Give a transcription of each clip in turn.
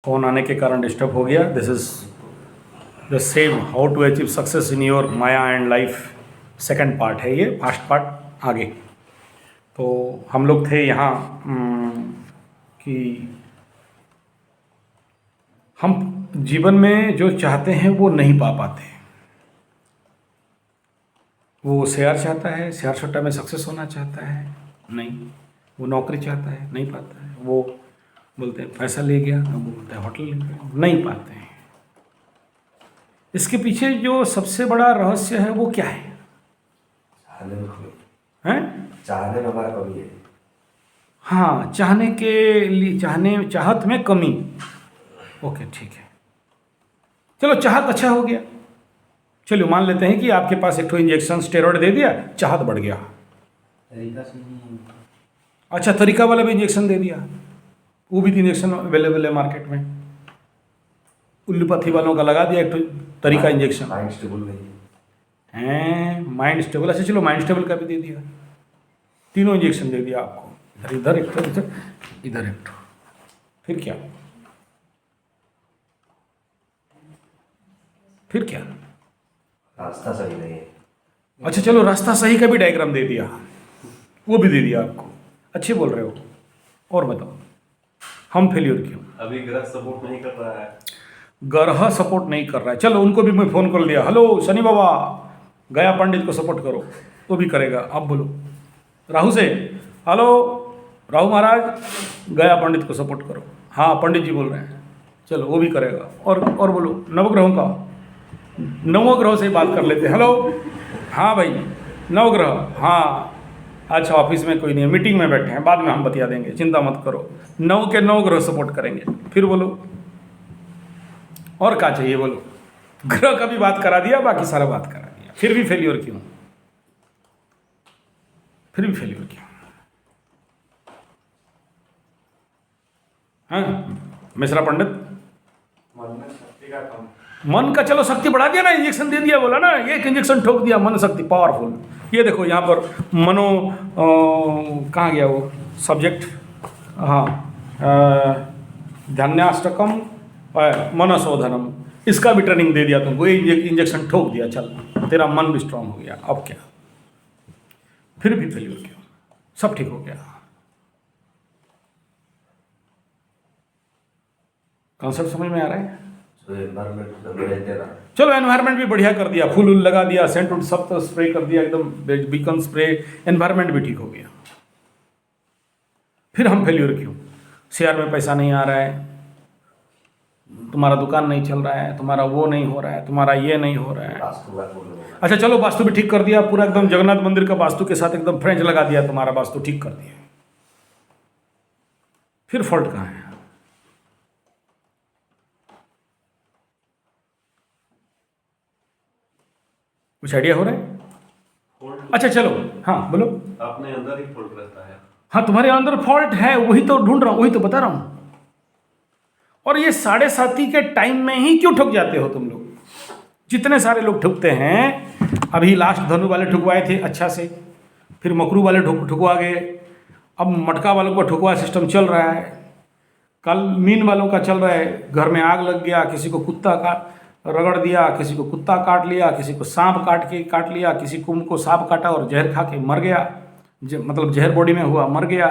Phone आने के कारण डिस्टर्ब हो गया। This is the same how to achieve success in your माया एंड लाइफ, सेकंड पार्ट है ये, फर्स्ट पार्ट आगे। तो हम लोग थे यहाँ कि हम जीवन में जो चाहते हैं वो नहीं पा पाते। वो शेयर चाहता है, शेयर सट्टा में सक्सेस होना चाहता है, नहीं। वो नौकरी चाहता है, नहीं पाता है। वो बोलते हैं पैसा ले गया, वो बोलते हैं होटल ले गया, नहीं पाते हैं। इसके पीछे जो सबसे बड़ा रहस्य है वो क्या है? चाहने में हमारा कमी है। हाँ, चाहने के लिए, चाहत में कमी। ओके, ठीक है, चलो चाहत अच्छा हो गया। चलो मान लेते हैं कि आपके पास एक तो इंजेक्शन स्टेरॉइड दे दिया, चाहत बढ़ गया। अच्छा, तरीका वाला भी इंजेक्शन दे दिया, वो भी इंजेक्शन अवेलेबल है मार्केट में। उल्लूपथी वालों का लगा दिया एक तो तरीका इंजेक्शन। माइंड स्टेबल नहीं हैं, माइंड स्टेबल। अच्छा चलो, माइंड स्टेबल का भी दे दिया, तीनों इंजेक्शन दे दिया आपको, इधर एक तो इधर एक तो। फिर क्या? फिर क्या? रास्ता सही नहीं है। अच्छा चलो, रास्ता सही का भी डायग्राम दे दिया, वो भी दे दिया आपको। अच्छे बोल रहे हो। और बताओ, हम फेलियर क्यों? अभी ग्रह सपोर्ट नहीं कर रहा है। ग्रह सपोर्ट नहीं कर रहा है। चलो उनको भी मैं फ़ोन कर दिया, हेलो शनि बाबा, गया पंडित को सपोर्ट करो, वो भी करेगा। अब बोलो राहु से, हेलो राहु महाराज, गया पंडित को सपोर्ट करो। हाँ पंडित जी बोल रहे हैं, चलो वो भी करेगा। और बोलो नवग्रहों का, नवग्रहों से बात कर लेते हैं। हेलो, हाँ भाई नवग्रह, हाँ अच्छा ऑफिस में कोई नहीं है, मीटिंग में बैठे हैं, बाद में हम बतिया देंगे, चिंता मत करो। 9 के 9 ग्रह सपोर्ट करेंगे। फिर बोलो और क्या चाहिए? बोलो। ग्रह का भी बात करा दिया, बाकी सारा बात करा दिया, फिर भी फेलियर क्यों? फिर भी फेलियर क्यों? हाँ मिश्रा पंडित, मन में शक्ति का कम। मन का चलो शक्ति बढ़ा दिया ना, इंजेक्शन दे दिया, बोला ना एक इंजेक्शन ठोक दिया, मन शक्ति पावरफुल। ये देखो यहाँ पर मनो कहाँ गया वो सब्जेक्ट? हाँ, ध्यानाष्टकम मनशोधनम, इसका भी ट्रेनिंग दे दिया तुमको, ये इंजेक्शन ठोक दिया, चल तेरा मन भी स्ट्रांग हो गया। अब क्या? फिर भी फेलियर क्यों? सब ठीक हो गया। कॉन्सेप्ट समझ में आ रहा है? चलो एनवायरनमेंट भी बढ़िया कर दिया, फूल उल लगा दिया, सेंट उट सब तो स्प्रे कर दिया, एकदम बीकन स्प्रे, एनवायरनमेंट भी ठीक हो गया। फिर हम फेलियर क्यों? शेयर में पैसा नहीं आ रहा है, तुम्हारा दुकान नहीं चल रहा है, तुम्हारा वो नहीं हो रहा है, तुम्हारा ये नहीं हो रहा है। अच्छा चलो, वास्तु भी ठीक कर दिया, पूरा एकदम जगन्नाथ मंदिर का वास्तु के साथ एकदम फ्रेंच लगा दिया, तुम्हारा वास्तु ठीक कर दिया। फिर फॉल्ट कहाँ है? कुछ आइडिया हो रहा है? अच्छा चलो, हाँ बोलो। अपने अंदर ही फॉल्ट रहता है। हाँ तुम्हारे अंदर फॉल्ट है, वही तो ढूंढ रहा हूँ, वही तो बता रहा हूँ। और ये 7:30 के टाइम में ही क्यों ठुक जाते हो तुम लोग? जितने सारे लोग ठुकते हैं, अभी लास्ट धनु वाले ठुकवाए थे अच्छा से, फिर मकरू वाले ठुकवा गए, अब मटका वालों का ठुकवा सिस्टम चल रहा है, कल मीन वालों का चल रहा है। घर में आग लग गया, किसी को कुत्ता का रगड़ दिया, किसी को कुत्ता काट लिया, किसी को सांप काट लिया, किसी को सांप काटा और जहर खा के मर गया, मतलब जहर बॉडी में हुआ, मर गया।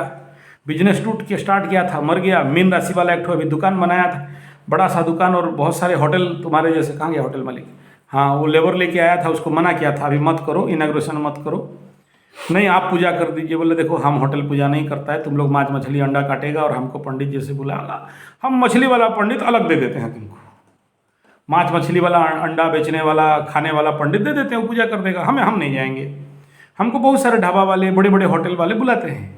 बिजनेस टूट के स्टार्ट किया था, मर गया। मीन राशि वाला एक अभी दुकान बनाया था, बड़ा सा दुकान, और बहुत सारे होटल तुम्हारे जैसे, कहाँ गया होटल मालिक? हाँ वो लेबर लेके आया था, उसको मना किया था, अभी मत करो, इनाग्रेशन मत करो, नहीं आप पूजा कर दीजिए। बोले देखो हम होटल पूजा नहीं करता है, तुम लोग मांस मछली अंडा काटेगा और हमको पंडित जैसे बुलाएगा, हम मछली वाला पंडित अलग दे देते हैं तुमको, मांस मछली वाला अंडा बेचने वाला खाने वाला पंडित दे देते हैं, वो पूजा कर देगा, हम नहीं जाएंगे। हमको बहुत सारे ढाबा वाले बड़े बड़े होटल वाले बुलाते हैं।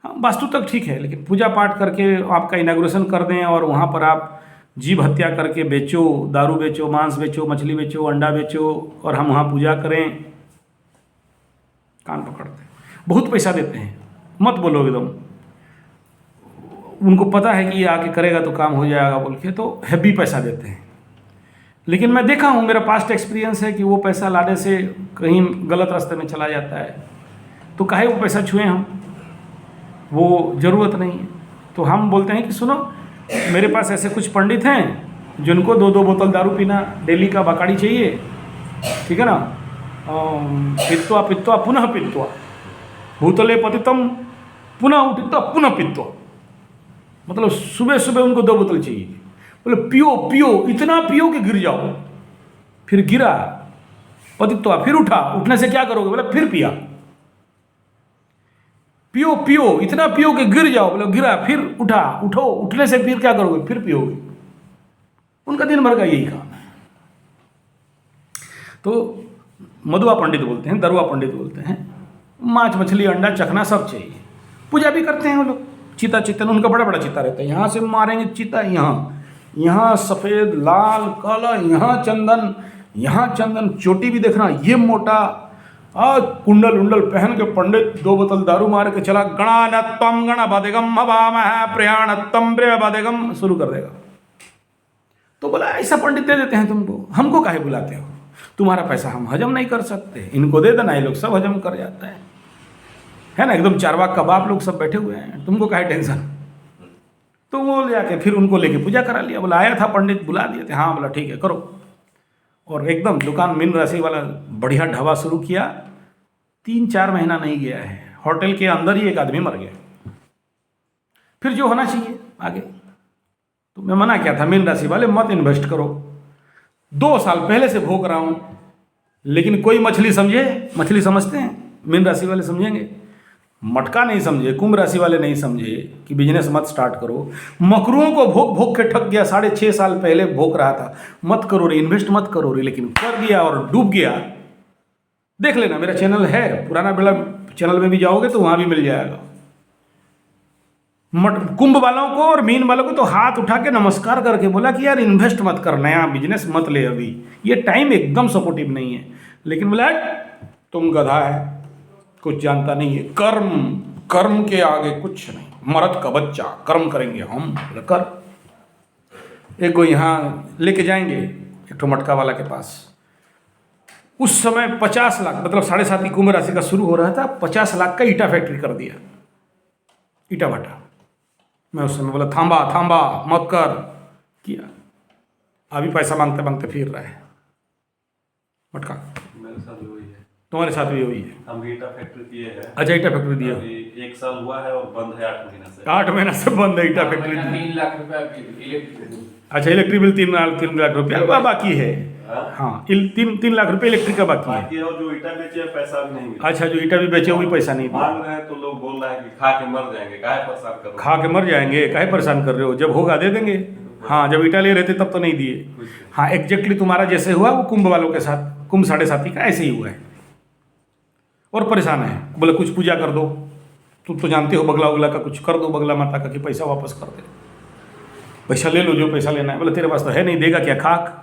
हाँ वास्तु तक ठीक है, लेकिन पूजा पाठ करके आपका इनाग्रेशन कर दें और वहाँ पर आप जीव हत्या करके बेचो, दारू बेचो, मांस बेचो, मछली बेचो, अंडा बेचो, और हम वहाँ पूजा करें, कान पकड़ते हैं। बहुत पैसा देते हैं, मत बोलो एकदम, उनको पता है कि ये आके करेगा तो काम हो जाएगा बोल के, तो हैवी पैसा देते हैं। लेकिन मैं देखा हूँ, मेरा पास्ट एक्सपीरियंस है कि वो पैसा लाने से कहीं गलत रास्ते में चला जाता है, तो काहे वो पैसा छुए हम, वो ज़रूरत नहीं है। तो हम बोलते हैं कि सुनो, मेरे पास ऐसे कुछ पंडित हैं जिनको 2-2 बोतल दारू पीना डेली का बकाड़ी चाहिए, ठीक है ना। पित्वा पित्वा पुनः पित्वा भूतले पतितम पुनः उठित्वा पुनः पित्वा, मतलब सुबह सुबह उनको 2 बोतल चाहिए। बोले पियो पियो, इतना पियो कि गिर जाओ। फिर गिरा, पतित्वा, फिर उठा, उठने से क्या करोगे? बोले फिर पिया। पियो पियो, इतना पियो कि गिर जाओ। बोले गिरा, फिर उठा, उठो, उठने से फिर क्या करोगे? फिर पियोगे। उनका दिन भर का यही काम है। तो मधुआ पंडित बोलते हैं, दरुआ पंडित बोलते हैं। मांस मछली अंडा चखना सब चाहिए। पूजा भी करते हैं वो लोग, चीता चितन उनका बड़ा बड़ा चीता रहता है। यहाँ से मारेंगे चीता, यहाँ सफ़ेद लाल काला, यहाँ चंदन, चोटी भी देखना ये मोटा, कुंडल उंडल पहन के पंडित 2 बोतल दारू मार के चला, गणानत्वम गणपतिगम हवामहे प्रयाणत्वम प्रियपतिगम शुरू कर देगा। तो बोला ऐसा पंडित दे देते हैं तुमको, हमको काहे बुलाते हो? तुम्हारा पैसा हम हजम नहीं कर सकते, इनको दे देना, ये लोग सब हजम कर जाता है ना। एकदम चारवाक का बाप लोग सब बैठे हुए हैं, तुमको काहे टेंशन? तो वो ले जाके फिर उनको लेके पूजा करा लिया। बोला आया था पंडित, बुला दिए थे। हाँ, बोला ठीक है करो। और एकदम दुकान मीन राशि वाला बढ़िया ढाबा शुरू किया। 3-4 महीना नहीं गया है, होटल के अंदर ही एक आदमी मर गया। फिर जो होना चाहिए आगे, तो मैं मना किया था मीन राशि वाले मत इन्वेस्ट करो। 2 साल पहले से भोग रहा हूँ, लेकिन कोई मछली समझे? मछली समझते हैं मीन राशि वाले, समझेंगे। मटका नहीं समझे, कुंभ राशि वाले नहीं समझे कि बिजनेस मत स्टार्ट करो। मकरुओं को भोग भोग के ठग गया, 6.5 साल पहले भोग रहा था, मत करो रे, इन्वेस्ट मत करो रे, लेकिन कर दिया और डूब गया। देख लेना, मेरा चैनल है पुराना बेला, चैनल में भी जाओगे तो वहाँ भी मिल जाएगा। कुंभ वालों को और मीन वालों को तो हाथ उठा के नमस्कार करके बोला कि यार इन्वेस्ट मत कर, नया बिजनेस मत ले, अभी ये टाइम एकदम सपोर्टिव नहीं है। लेकिन बोला तुम गधा है, कुछ जानता नहीं है, कर्म के आगे कुछ नहीं, मर्द का बच्चा, कर्म करेंगे हम। कर एक को यहाँ लेके जाएंगे एक ठो मटका वाला के पास। उस समय 50 लाख, मतलब 7.5 कुंभ राशि का शुरू हो रहा था, 50 लाख का ईटा फैक्ट्री कर दिया, ईटा भाटा। मैं उस समय बोला थांबा मत कर, किया। अभी पैसा मांगते मांगते फिर रहा है मटका। मेरे साथ भी वही है। तुम्हारे साथ भी वही है? हम ईटा फैक्ट्री किए हैं। अच्छा, ईटा फैक्ट्री दिया। 1 साल हुआ है और बंद है 8 महीना से। 8 महीना से बंद है ईटा फैक्ट्री। 3 लाख रुपया इलेक्ट्रिक। अच्छा, इलेक्ट्रिक बिल 3 लाख रुपया बाकी है। हाँ, 3 लाख रुपये इलेक्ट्रिक का बाकी है। और जो ईटा बेचे पैसा भी नहीं मिला। अच्छा, जो ईटा भी बेचे वो भी पैसा नहीं मिला। मांग रहे हैं तो लोग बोल रहे हैं कि खा के मर जाएंगे, काहे परेशान कर रहे हो? खा के मर जाएंगे, काहे परेशान कर रहे हो? जब होगा दे देंगे। हाँ, जब ईटा ले रहे थे तब तो नहीं दिए। हाँ, एग्जैक्टली तुम्हारा जैसे हुआ वो कुंभ वालों के साथ, कुंभ 7.5 का ऐसे ही हुआ है। और परेशान है, बोले कुछ पूजा कर दो, तुम तो जानते हो, बगला उगला का कुछ कर दो, बगला माता का, कि पैसा वापस कर दे, पैसा ले लो जो पैसा लेना है। बोले तेरे पास तो है नहीं, देगा क्या? खाक।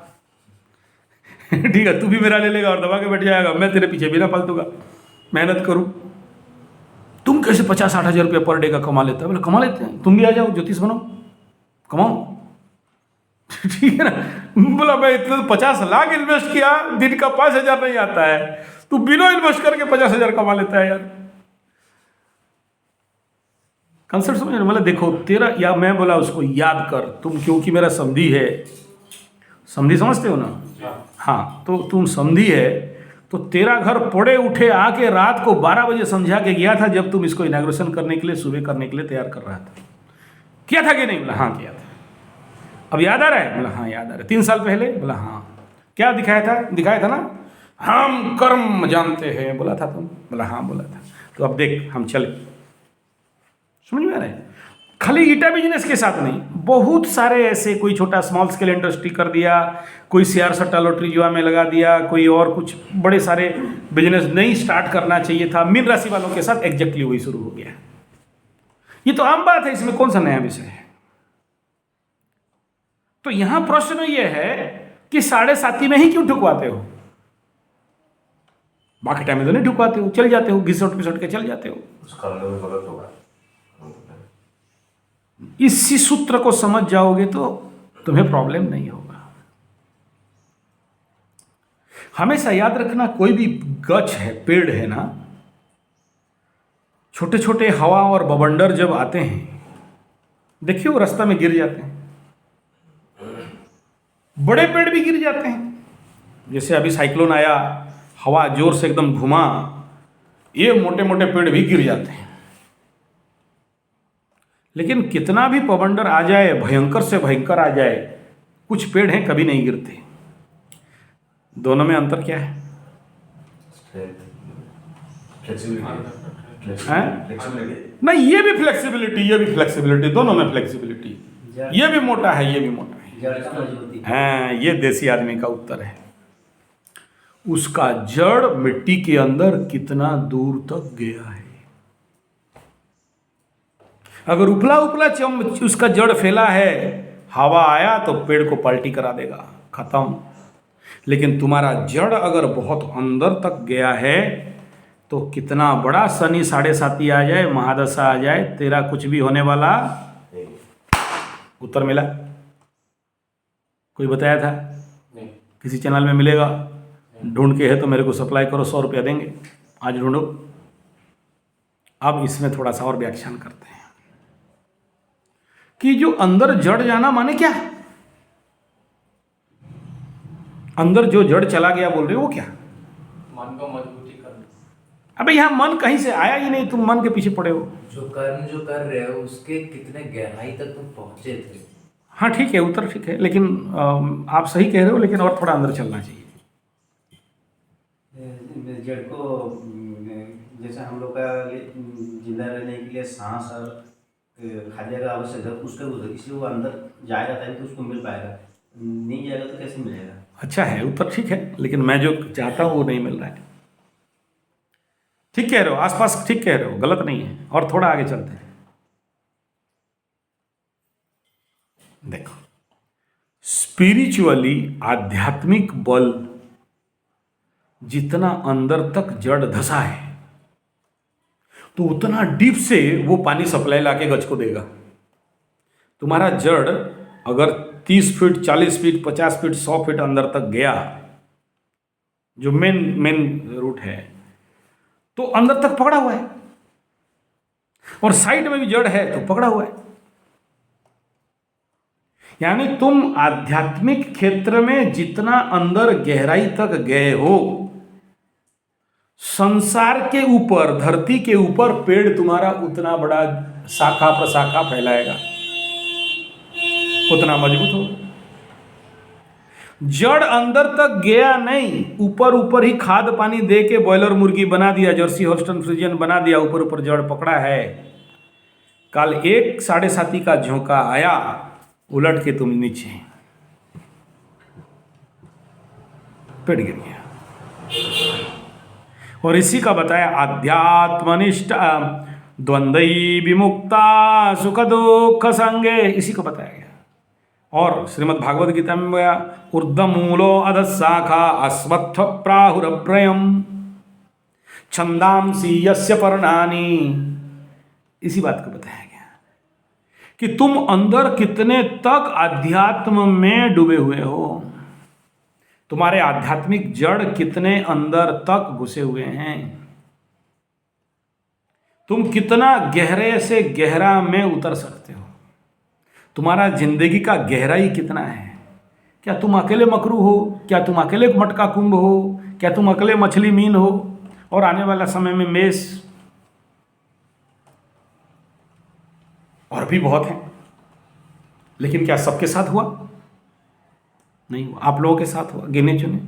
ठीक है, तू भी मेरा ले लेगा और दबा के बैठ जाएगा, मैं तेरे पीछे भी ना पलतूंगा, मेहनत करूँ। तुम कैसे 50-60 हज़ार रुपया पर डे का कमा लेता है? बोले कमा लेते हैं, तुम भी आ जाओ, ज्योतिष बनो, कमाओ। ठीक है ना। बोला मैं इतना 50 लाख इन्वेस्ट किया, दिन का 5,000 नहीं आता है, तू बिना इन्वेस्ट करके 50,000 कमा लेता है यार। कंसेप्ट समझ? बोला देखो तेरा, या मैं बोला उसको याद कर तुम, क्योंकि मेरा समधी है, समधी समझते हो ना? हाँ, तो तुम समधी है, तो तेरा घर पड़े उठे आके रात को 12 बजे समझा के गया था, जब तुम इसको इनाग्रेशन करने के लिए, सुबह करने के लिए तैयार कर रहा था। किया था कि नहीं? बोला हाँ किया था। अब याद आ रहा है? बोला हाँ याद आ रहा है। 3 साल पहले? बोला हाँ। क्या दिखाया था ना, हम कर्म जानते हैं, बोला था तुम? बोला हाँ बोला था। तो अब देख हम चले। समझ में आ रहा है? खाली ईटा बिजनेस के साथ नहीं, बहुत सारे ऐसे, कोई छोटा स्मॉल स्केल इंडस्ट्री कर दिया, कोई शेयर सट्टा लॉटरी जुआ में लगा दिया, कोई और कुछ बड़े सारे बिजनेस नहीं स्टार्ट करना चाहिए था। मीन राशि वालों के साथ एग्जैक्टली वही शुरू हो गया। ये तो आम बात है, इसमें कौन सा नया विषय है? तो यहां प्रश्न यह है कि 7.5 में ही क्यों ठुकवाते हो? बाकी टाइम में तो नहीं ठुकवाते हो, चल जाते हो, घिसट पिसट के चल जाते हो। उसका गलत होगा। इसी सूत्र को समझ जाओगे तो तुम्हें प्रॉब्लम नहीं होगा। हमेशा याद रखना, कोई भी गछ है, पेड़ है ना, छोटे छोटे हवा और बवंडर जब आते हैं, देखिए वो रास्ता में गिर जाते हैं, बड़े पेड़ भी गिर जाते हैं। जैसे अभी साइक्लोन आया, हवा जोर से एकदम घुमा, ये मोटे मोटे पेड़ भी गिर जाते हैं। लेकिन कितना भी पवंडर आ जाए, भयंकर से भयंकर आ जाए, कुछ पेड़ हैं कभी नहीं गिरते। दोनों में अंतर क्या है? नहीं, ये भी फ्लेक्सिबिलिटी, दोनों में फ्लेक्सिबिलिटी। ये भी मोटा है, ये भी मोटा है। हाँ, ये देसी आदमी का उत्तर है। उसका जड़ मिट्टी के अंदर कितना दूर तक गया है। अगर उपला उपला उसका जड़ फैला है, हवा आया तो पेड़ को पलटी करा देगा, खत्म। लेकिन तुम्हारा जड़ अगर बहुत अंदर तक गया है तो कितना बड़ा शनि 7.5 आ जाए, महादशा आ जाए, तेरा कुछ भी होने वाला। उत्तर मिला? कोई बताया था? नहीं। किसी चैनल में मिलेगा? ढूंढ के है तो मेरे को सप्लाई करो, 100 रुपया देंगे। आज ढूंढो। अब इसमें थोड़ा सा और व्याख्यान करते हैं कि जो अंदर जड़ जाना माने क्या? अंदर जो जड़ चला गया बोल रहे हो वो क्या? मन को मजबूती करना। अबे यहाँ मन कहीं से आया ही नहीं, तुम मन के पीछे पड़े हो। जो कर्म जो कर रहे हो उसके कितने गहराई तक तुम पहुंचे थे? हाँ ठीक है, उत्तर ठीक है, लेकिन आप सही कह रहे हो, लेकिन और थोड़ा अंदर चलना चाहिए। जड़ को जैसे हम लोग का जिंदा रहने के लिए सांस और खाद्य का आवश्यक है, उसके इसलिए वो अंदर जाएगा तभी तो उसको मिल पाएगा, नहीं जाएगा तो कैसे मिलेगा? अच्छा है, उत्तर ठीक है, लेकिन मैं जो चाहता हूँ वो नहीं मिल रहा है। ठीक कह रहे हो, आसपास ठीक कह रहे हो, गलत नहीं है। और थोड़ा आगे चलते हैं। देखो, स्पिरिचुअली आध्यात्मिक बल जितना अंदर तक जड़ धसा है तो उतना डीप से वो पानी सप्लाई लाके गज को देगा। तुम्हारा जड़ अगर 30 फीट, 40 फीट, 50 फीट, 100 फीट अंदर तक गया, जो मेन रूट है, तो अंदर तक पकड़ा हुआ है, और साइड में भी जड़ है तो पकड़ा हुआ है। यानी तुम आध्यात्मिक क्षेत्र में जितना अंदर गहराई तक गए हो, संसार के ऊपर, धरती के ऊपर पेड़ तुम्हारा उतना बड़ा शाखा प्रशाखा फैलाएगा, उतना मजबूत हो। जड़ अंदर तक गया नहीं, ऊपर ऊपर ही खाद पानी दे के बॉयलर मुर्गी बना दिया, जर्सी होल्स्टन फ्रिजियन बना दिया, ऊपर ऊपर जड़ पकड़ा है। कल 1 7.5 का झोंका आया, उलट के तुम नीचे, पेड़ गिर गया। और इसी का बताया आध्यात्मनिष्ठ द्वंद्वई विमुक्ता सुख दुख संगे, इसी को बताया गया। और श्रीमद् भागवत गीता में गया ऊर्ध्वमूलो अधशाखा अश्वत्थ प्राहुरभ्रयम् छंदांसि यस्य पर्णानि, इसी बात को बताया गया कि तुम अंदर कितने तक आध्यात्म में डूबे हुए हो, तुम्हारे आध्यात्मिक जड़ कितने अंदर तक घुसे हुए हैं, तुम कितना गहरे से गहरा में उतर सकते हो, तुम्हारा जिंदगी का गहराई कितना है। क्या तुम अकेले मकरू हो? क्या तुम अकेले मटका कुंभ हो? क्या तुम अकेले मछली मीन हो? और आने वाला समय में मेष, और भी बहुत हैं। लेकिन क्या सबके साथ हुआ? नहीं हुआ, आप लोगों के साथ हुआ, गिने चुने।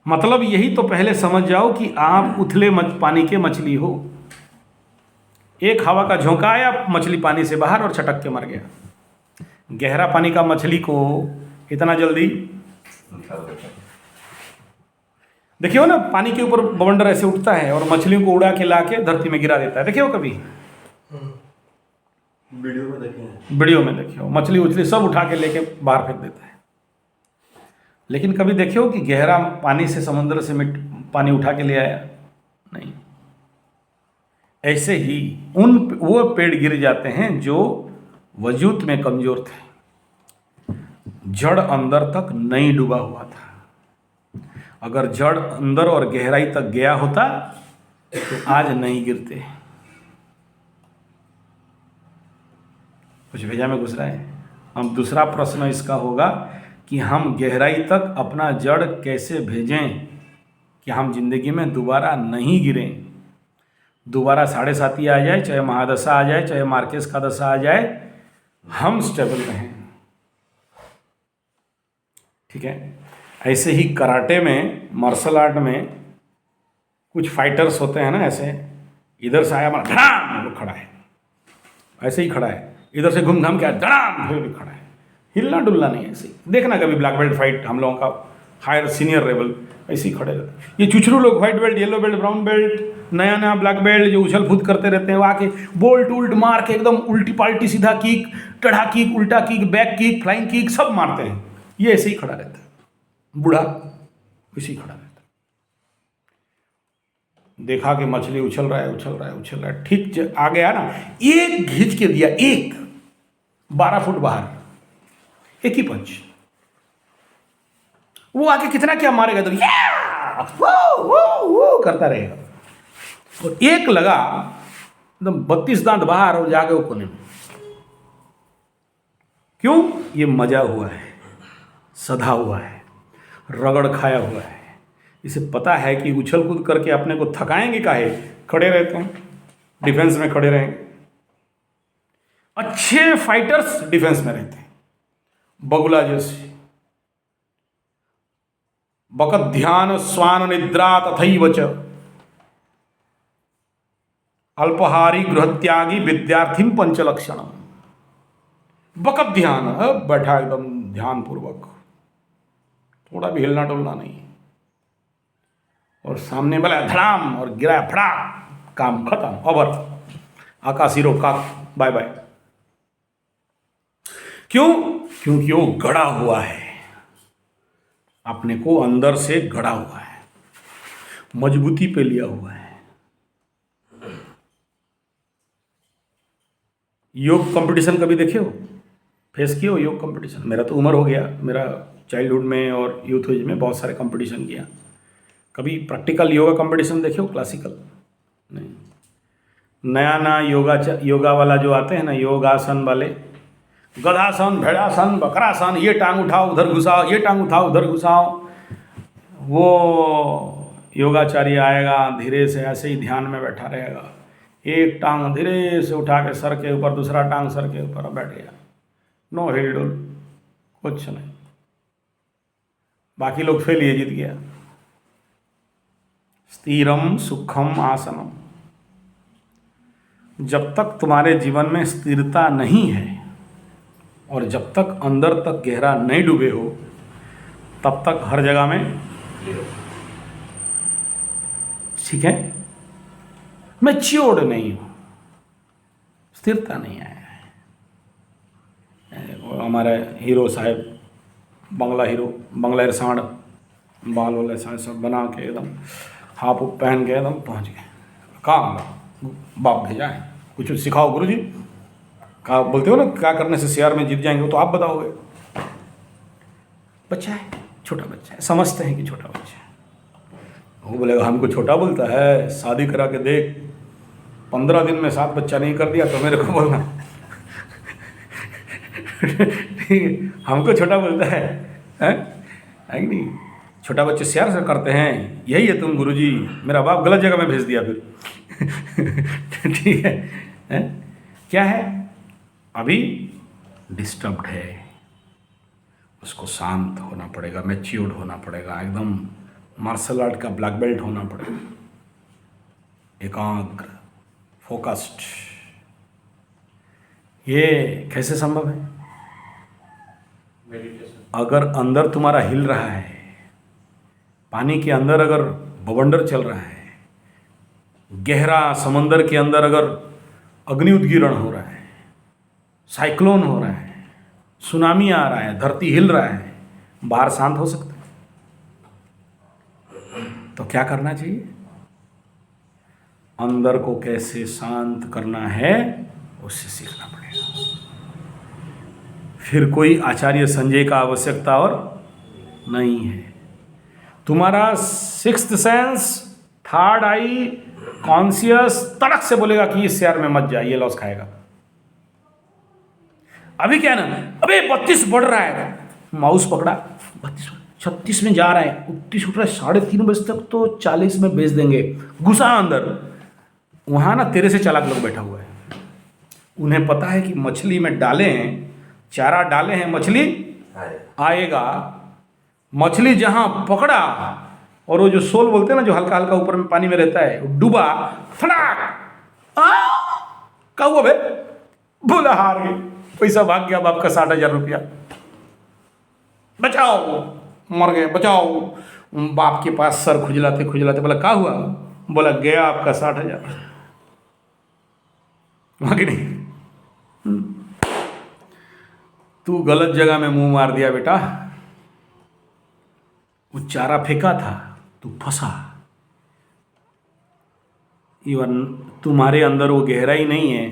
मतलब यही तो पहले समझ जाओ कि आप उथले पानी के मछली हो। एक हवा का झोंका आया, मछली पानी से बाहर और छटक के मर गया। गहरा पानी का मछली को इतना जल्दी, देखिए हो ना, पानी के ऊपर बवंडर ऐसे उठता है और मछलियों को उड़ा के लाके धरती में गिरा देता है। देखिए हो कभी? वीडियो में देखे हैं। वीडियो में देखिए हो, मछली उछली सब उठा के लेके बाहर फेंक देता है। लेकिन कभी देखे हो कि गहरा पानी से, समुद्र से पानी उठा के ले आया? नहीं। ऐसे ही वो पेड़ गिर जाते हैं जो वजूद में कमजोर थे, जड़ अंदर तक नहीं डूबा हुआ था। अगर जड़ अंदर और गहराई तक गया होता तो आज नहीं गिरते। कुछ भेजा में घुस रहा है। हम दूसरा प्रश्न इसका होगा कि हम गहराई तक अपना जड़ कैसे भेजें कि हम जिंदगी में दोबारा नहीं गिरें, दोबारा 7.5 आ जाए, चाहे महादशा आ जाए, चाहे मार्केस का दशा आ जाए, हम स्टेबल रहें। ठीक है। ऐसे ही कराटे में, मार्शल आर्ट में कुछ फाइटर्स होते हैं ना, ऐसे इधर से आया हमारा धड़ाम खड़ा है, ऐसे ही खड़ा है, इधर से घूम घाम के आया धड़ाम फिर भी खड़ा है, हिलना डुलना नहीं। ऐसे ही देखना कभी ब्लैक बेल्ट फाइट हम लोगों का हायर सीनियर लेवल ऐसे ही खड़े रहते हैं। ये चुचरू लोग white belt, yellow belt, brown belt, नया नया ब्लैक बेल्ट जो उछल कूद करते रहते हैं, वो आके बोल्ट उल्ट मार के एकदम उल्टी पाल्टी सीधा किक, टेढ़ा किक, उल्टा kick, back kick, flying kick सब मारते हैं। ये ऐसे ही खड़ा रहता है, बूढ़ा इसी खड़ा रहता है। देखा कि मछली उछल रहा है, उछल रहा है, उछल रहा है, ठीक आ गया ना, एक खींच के दिया, एक 12 फुट बाहर, एक ही पंच। वो आके कितना क्या मारेगा तो वो करता रहेगा, और एक लगा एकदम 32 दांत बाहर और जाके वो कोने में। क्यों? ये मजा हुआ है, सधा हुआ है, रगड़ खाया हुआ है। इसे पता है कि उछल कूद करके अपने को थकाएंगे काहे, खड़े रहते हैं, डिफेंस में खड़े रहेंगे। अच्छे फाइटर्स डिफेंस में रहते हैं, बगुला जैसे। बकत ध्यान स्वान निद्रा तथैव च अल्पहारी गृहत्यागी विद्यार्थी पंचलक्षणम। बकत ध्यान, बैठा एकदम ध्यान पूर्वक, थोड़ा भी हिलना डुलना नहीं, और सामने वाला धड़ाम और गिरा फड़ा, काम खत्म, ओवर, आकाशी रोका, बाय बाय। क्यों? क्योंकि वो गड़ा हुआ है, अपने को अंदर से गड़ा हुआ है, मजबूती पे लिया हुआ है। योग कंपटीशन कभी देखे हो, फेस किए हो योग कंपटीशन? मेरा तो उम्र हो गया, मेरा चाइल्डहुड में और यूथ एज में बहुत सारे कंपटीशन किया। कभी प्रैक्टिकल योगा कंपटीशन देखे हो, क्लासिकल? नहीं। नया नया योगा वाला जो आते हैं ना, योगासन वाले, गधासन, भेड़ासन, बकरासन, ये टांग उठाओ उधर घुसाओ, ये टांग उठाओ उधर घुसाओ, वो योगाचार्य आएगा, धीरे से ऐसे ही ध्यान में बैठा रहेगा, एक टांग धीरे से उठा के सर के ऊपर, दूसरा टांग सर के ऊपर बैठ गया, नो हिल डुल, कुछ नहीं, बाकी लोग फेल, ये जीत गया। स्थिरम सुखम आसनम। जब तक तुम्हारे जीवन में स्थिरता नहीं है और जब तक अंदर तक गहरा नहीं डूबे हो, तब तक हर जगह में, ठीक है, मैच्योर्ड नहीं हो, स्थिरता नहीं आया है। हमारे हीरो साहब, बंगला हीरो, बंगला सांड, बाल वाले सांड सब बना के एकदम हाफ पहन के एकदम पहुंच गए। कहाँ बाप भेजा है, कुछ सिखाओ गुरुजी। कहा बोलते हो ना, क्या करने से शेयर में जीत जाएंगे, तो आप बताओगे। बच्चा है, छोटा बच्चा है, समझते हैं कि छोटा बच्चा है। वो बोलेगा हमको छोटा बोलता है, शादी करा के देख, 15 दिन में 7 बच्चा नहीं कर दिया तो मेरे को बोलना ठीक है, हमको छोटा बोलता है कि नहीं? छोटा बच्चे शेयर से करते हैं, यही है तुम गुरुजी, मेरा बाप गलत जगह में भेज दिया फिर ठीक है? क्या है? अभी डिस्टर्ब्ड है, उसको शांत होना पड़ेगा, मैच्योर्ड होना पड़ेगा, एकदम मार्शल आर्ट का ब्लैक बेल्ट होना पड़ेगा, एकाग्र, फोकस्ड। ये कैसे संभव है? मेडिटेशन। अगर अंदर तुम्हारा हिल रहा है, पानी के अंदर अगर बवंडर चल रहा है, गहरा समंदर के अंदर अगर अग्नि उद्गीरण हो रहा है, साइक्लोन हो रहा है, सुनामी आ रहा है, धरती हिल रहा है, बाहर शांत हो सकता है? तो क्या करना चाहिए? अंदर को कैसे शांत करना है उससे सीखना पड़ेगा। फिर कोई आचार्य संजय का आवश्यकता और नहीं है। तुम्हारा 6th सेंस, 3rd आई, कॉन्शियस तड़क से बोलेगा कि इस शेयर में मत जा, ये लॉस खाएगा। अभी क्या है ना, अबे 32 बढ़ रहा है, माउस पकड़ा, 32 36 में जा रहा है, 29 उठ रहा है, 3:30 बजे तक तो 40 में बेच देंगे। घुसा अंदर, वहाँ ना तेरे से चालाक लोग बैठा हुआ है। उन्हें पता है कि मछली में डाले हैं, चारा डाले हैं, मछली आएगा। मछली जहाँ पकड़ा और वो जो सोल बोलते हैं ना, जो हल्का हल्का ऊपर में पानी में रहता है, वो डूबा, फटाक क्या हुआ बे? बोला हार गए, पैसा भाग गया बाप का 60,000 रुपया। बचाओ, मर गए, बचाओ। बाप के पास सर खुजलाते खुजलाते बोला क्या हुआ? बोला गया आपका 60,000। वहाँ की नहीं, तू गलत जगह में मुंह मार दिया बेटा। वो चारा फेंका था, तू फंसा। इवन तुम्हारे अंदर वो गहराई नहीं है।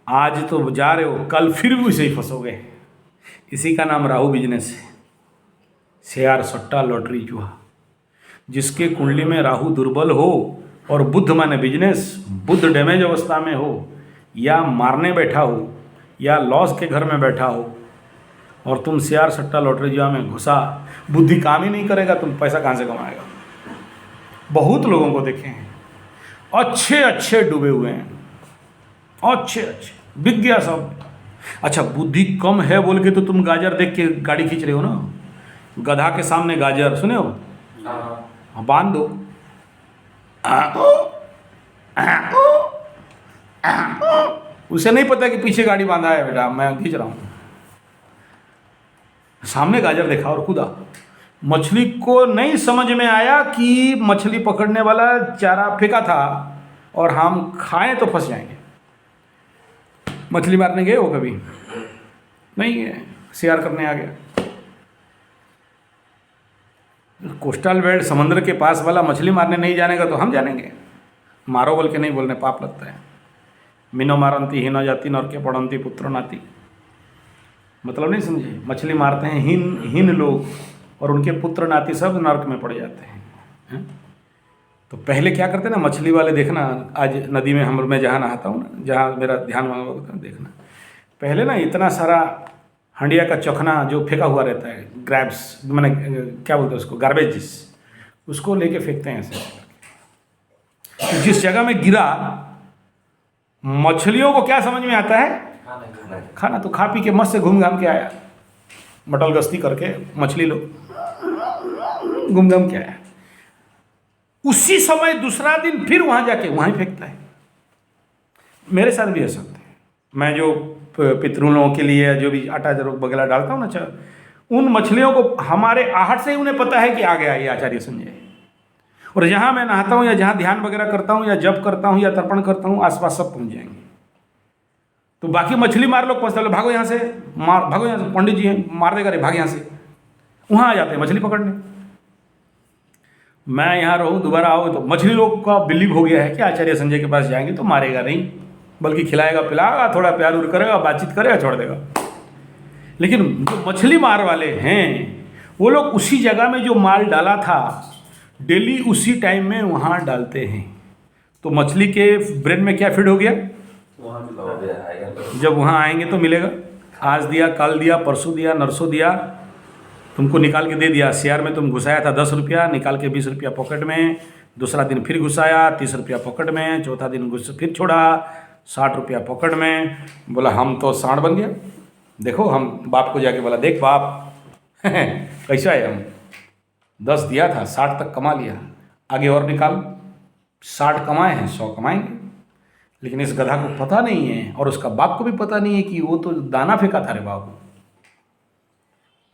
आज तो जा रहे हो, कल फिर भी उसे ही फंसोगे। इसी का नाम राहु बिजनेस है, शेयर सट्टा लॉटरी जुआ। जिसके कुंडली में राहु दुर्बल हो और बुध माने बिजनेस, बुध डैमेज अवस्था में हो, या मारने बैठा हो, या लॉस के घर में बैठा हो, और तुम शेयर सट्टा लॉटरी जुआ में घुसा, बुद्धि काम ही नहीं करेगा, तुम पैसा कहाँ से कमाएगा? बहुत लोगों को देखे हैं, अच्छे अच्छे डूबे हुए हैं, अच्छे अच्छे, बिक गया सब। अच्छा, बुद्धि कम है बोल के तो तुम गाजर देख के गाड़ी खींच रहे हो ना। गधा के सामने गाजर, सुने हो? हाँ, बांध दो। उसे नहीं पता कि पीछे गाड़ी बांधा है, बेटा मैं खींच रहा हूँ। सामने गाजर देखा और कूदा। मछली को नहीं समझ में आया कि मछली पकड़ने वाला चारा फेंका था और हम खाएं तो फंस जाएंगे। मछली मारने गए हो कभी? नहीं है, शेयर करने आ गया। कोस्टल बेल्ट, समंदर के पास वाला मछली मारने नहीं जानेगा तो हम जानेंगे? मारो बोल के नहीं बोलने, पाप लगता है। मीनो मारंती हीनो जाति नरके पड़ंती पुत्र नाती, मतलब नहीं समझे? मछली मारते हैं हीन लोग और उनके पुत्र नाती सब नरक में पड़ जाते हैं। तो पहले क्या करते ना मछली वाले, देखना आज नदी में मैं जहाँ नहाता हूँ ना, जहाँ मेरा ध्यान वहाँ होता है, देखना पहले ना इतना सारा हंडिया का चखना जो फेंका हुआ रहता है, ग्रैब्स मैंने क्या बोलते हैं उसको, गार्बेज, उसको लेके फेंकते हैं ऐसे। जिस जगह में गिरा, मछलियों को क्या समझ में आता है? खाना। तो खा पी के मस्त से घूम घाम के आया, मटल गश्ती करके मछली लोग घूम घाम के आया। उसी समय दूसरा दिन फिर वहाँ जाके वहाँ ही फेंकता है। मेरे साथ भी ऐसा होता है। मैं जो पितरों के लिए जो भी आटा जरूर वगैरह डालता हूँ ना, उन मछलियों को हमारे आहट से ही उन्हें पता है कि आ गया ये आचार्य संजय। और जहाँ मैं नहाता हूँ या जहाँ ध्यान वगैरह करता हूँ या जप करता हूँ या तर्पण करता हूँ, आसपास सब पहुँच जाएंगे। तो बाकी मछली मार लोग पहुँचते, भागो यहाँ से, भागो यहाँ से, पंडित जी हैं मार देगा रे, भाग यहाँ से। वहाँ आ जाते हैं मछली पकड़ने। मैं यहाँ रहूँ, दोबारा आओ, तो मछली लोग का बिलीव हो गया है कि आचार्य संजय के पास जाएंगे तो मारेगा नहीं, बल्कि खिलाएगा पिलाएगा, थोड़ा प्यार उर करेगा, बातचीत करेगा, छोड़ देगा। लेकिन जो मछली मार वाले हैं वो लोग उसी जगह में जो माल डाला था डेली उसी टाइम में वहाँ डालते हैं। तो मछली के ब्रेन में क्या फीड हो गया? जब वहाँ आएंगे तो मिलेगा। आज दिया, कल दिया, परसों दिया, नरसों दिया, तुमको निकाल के दे दिया। शेयर में तुम घुसाया था 10 रुपया, निकाल के 20 रुपया पॉकेट में, दूसरा दिन फिर घुसाया 30 रुपया पॉकेट में, चौथा दिन फिर छोड़ा 60 रुपया पॉकेट में। बोला हम तो सांड बन गया। देखो हम बाप को जाके बोला, देख बाप कैसा है, हम 10 दिया था 60 तक कमा लिया, आगे और निकाल। 60 कमाए हैं, 100 कमाएंगे। लेकिन इस गधा को पता नहीं है और उसका बाप को भी पता नहीं है कि वो तो दाना फेंका था रे बाबू।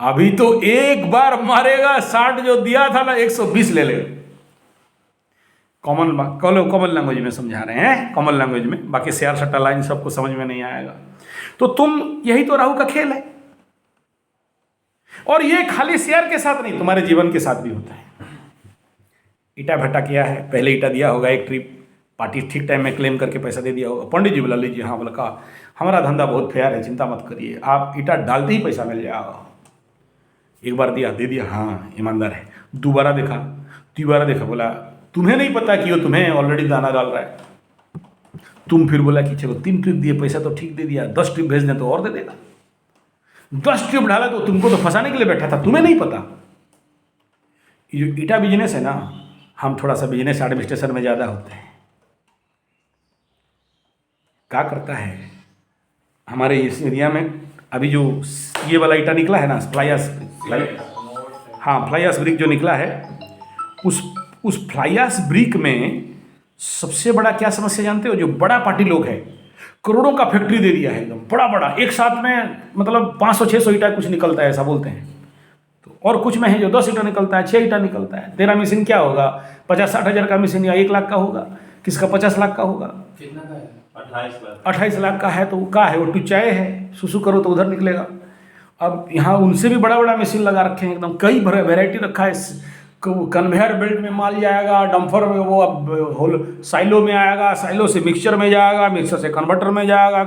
अभी तो एक बार मारेगा, 60 जो दिया था ना 120 ले लेगा। कॉमन लैंग्वेज में समझा रहे हैं, कॉमन लैंग्वेज में। बाकी शेयर सट्टा लाइन सबको समझ में नहीं आएगा। तो तुम, यही तो राहु का खेल है। और ये खाली शेयर के साथ नहीं, तुम्हारे जीवन के साथ भी होता है। ईटा भट्टा किया है, पहले ईटा दिया होगा, एक ट्रिप पार्टी ठीक टाइम में क्लेम करके पैसा दे दिया होगा, पंडित जी बुला लीजिए, हाँ बोला कहा हमारा धंधा बहुत फेयर है, चिंता मत करिए, आप ईटा डालते ही पैसा मिल जाएगा। एक बार दिया, दे दिया, हाँ ईमानदार है। दोबारा देखा, तीबारा देखा, बोला तुम्हें नहीं पता कि वो तुम्हें ऑलरेडी दाना डाल रहा है। तुम फिर बोला कि चलो 3 ट्रिप दिए, पैसा तो ठीक दे दिया, 10 ट्रिप भेज दें तो और दे देगा। 10 ट्यूब ढाला तो तुमको तो फंसाने के लिए बैठा था, तुम्हें नहीं पता। ये जो ईटा बिजनेस है ना, हम थोड़ा सा बिजनेस एडमिनिस्ट्रेशन में ज़्यादा होते हैं। क्या करता है हमारे इस एरिया में अभी जो ये वाला ईटा निकला है ना, फ्लाई एश ब्रिक जो निकला है, उस फ्लाई एश ब्रिक में सबसे बड़ा क्या समस्या जानते हो? जो बड़ा पार्टी लोग है, करोड़ों का फैक्ट्री दे दिया है, एकदम बड़ा बड़ा, एक साथ में मतलब 500-600 ईटा कुछ निकलता है, ऐसा बोलते हैं। तो और कुछ में है जो 10 ईटा निकलता है, 6 ईटा निकलता है। तेरा मशीन क्या होगा? 50-60 हज़ार का मशीन या 1 लाख का होगा, किसका 50 लाख का होगा, कितना का है? 28 लाख का है। तो वो क्या है? वो टुचाए है, सुसु करो तो उधर निकलेगा। अब यहाँ उनसे भी बड़ा बड़ा मशीन लगा रखे हैं, एकदम कई वेराइटी रखा है। कन्वेयर बेल्ट में माल जाएगा, डंपर में वो अब होल साइलो में आएगा, साइलो से मिक्सचर में जाएगा, मिक्सचर से कन्वर्टर में जाएगा।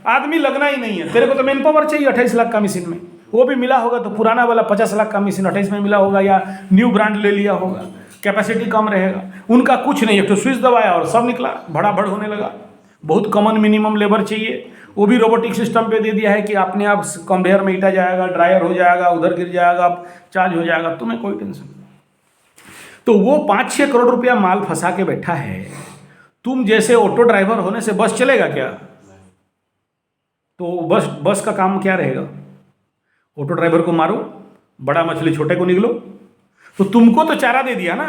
आदमी लगना ही नहीं है। तेरे को तो मैन पावर चाहिए 28 लाख का मशीन में, वो भी मिला होगा तो पुराना वाला 50 लाख का मशीन 28 में मिला होगा, या न्यू ब्रांड ले लिया होगा, कैपेसिटी कम रहेगा। उनका कुछ नहीं, एक तो स्विच दबाया और सब निकला, भड़ाभड़ होने लगा। बहुत कॉमन मिनिमम लेबर चाहिए, वो भी रोबोटिक सिस्टम पे दे दिया है कि अपने आप कन्वेयर में ईटा जाएगा, ड्रायर हो जाएगा, उधर गिर जाएगा, चार्ज हो जाएगा, तुम्हें कोई टेंशन नहीं। तो वो 5-6 करोड़ रुपया माल फंसा के बैठा है। तुम जैसे ऑटो ड्राइवर होने से बस चलेगा क्या? तो बस का काम क्या रहेगा? ऑटो ड्राइवर को मारो, बड़ा मछली छोटे को निगलो। तो तुमको तो चारा दे दिया ना,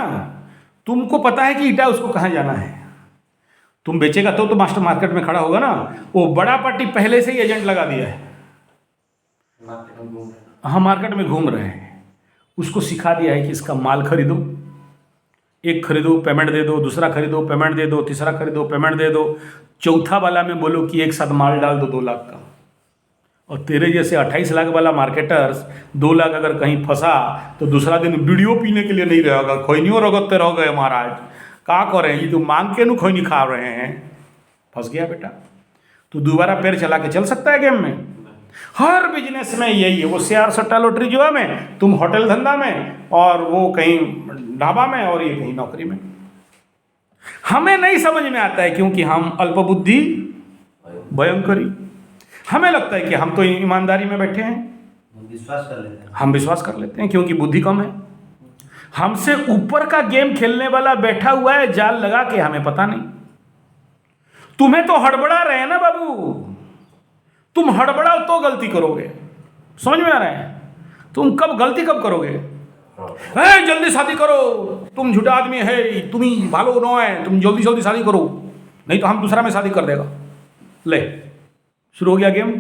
तुमको पता है कि ईटा उसको कहाँ जाना है। तुम बेचेगा तो मास्टर मार्केट में खड़ा होगा ना। वो बड़ा पार्टी पहले से ही एजेंट लगा दिया है, मार्केट में घूम रहे हैं। हाँ मार्केट में घूम रहे हैं। उसको सिखा दिया है कि इसका माल खरीदो, एक खरीदो पेमेंट दे दो, दूसरा खरीदो पेमेंट दे दो, तीसरा खरीदो पेमेंट दे दो, चौथा वाला में बोलो कि एक साथ माल डाल दो 2 लाख का। और तेरे जैसे 28 लाख वाला मार्केटर्स 2 लाख अगर कहीं फंसा तो दूसरा दिन वीडियो पीने के लिए नहीं रहेगा, खैनियों रगड़ते रह गए महाराज, क्या करें, ये तो मांग के नु खैनी खा रहे हैं। फंस गया बेटा। तो दोबारा पैर चला के चल सकता है गेम में? हर बिजनेस में यही है। वो शेयर सट्टा लॉटरी जुआ में, तुम होटल धंधा में, और वो कहीं ढाबा में, और ये कहीं नौकरी में। हमें नहीं समझ में आता है क्योंकि हम अल्पबुद्धि भयंकरी। हमें लगता है कि हम तो ईमानदारी में बैठे हैं, विश्वास कर लेते हैं। हम विश्वास कर लेते हैं क्योंकि बुद्धि कम है। हमसे ऊपर का गेम खेलने वाला बैठा हुआ है जाल लगा के, हमें पता नहीं। तुम्हें तो हड़बड़ा रहे हैं ना बाबू, तुम हड़बड़ाओ तो गलती करोगे। समझ में आ रहा है? तुम कब गलती कब करोगे? है जल्दी शादी करो, तुम झूठा आदमी है, तुम ही भालो नो है, तुम जल्दी जल्दी शादी करो, नहीं तो हम दूसरा में शादी कर देगा। ले शुरू हो गया गेम।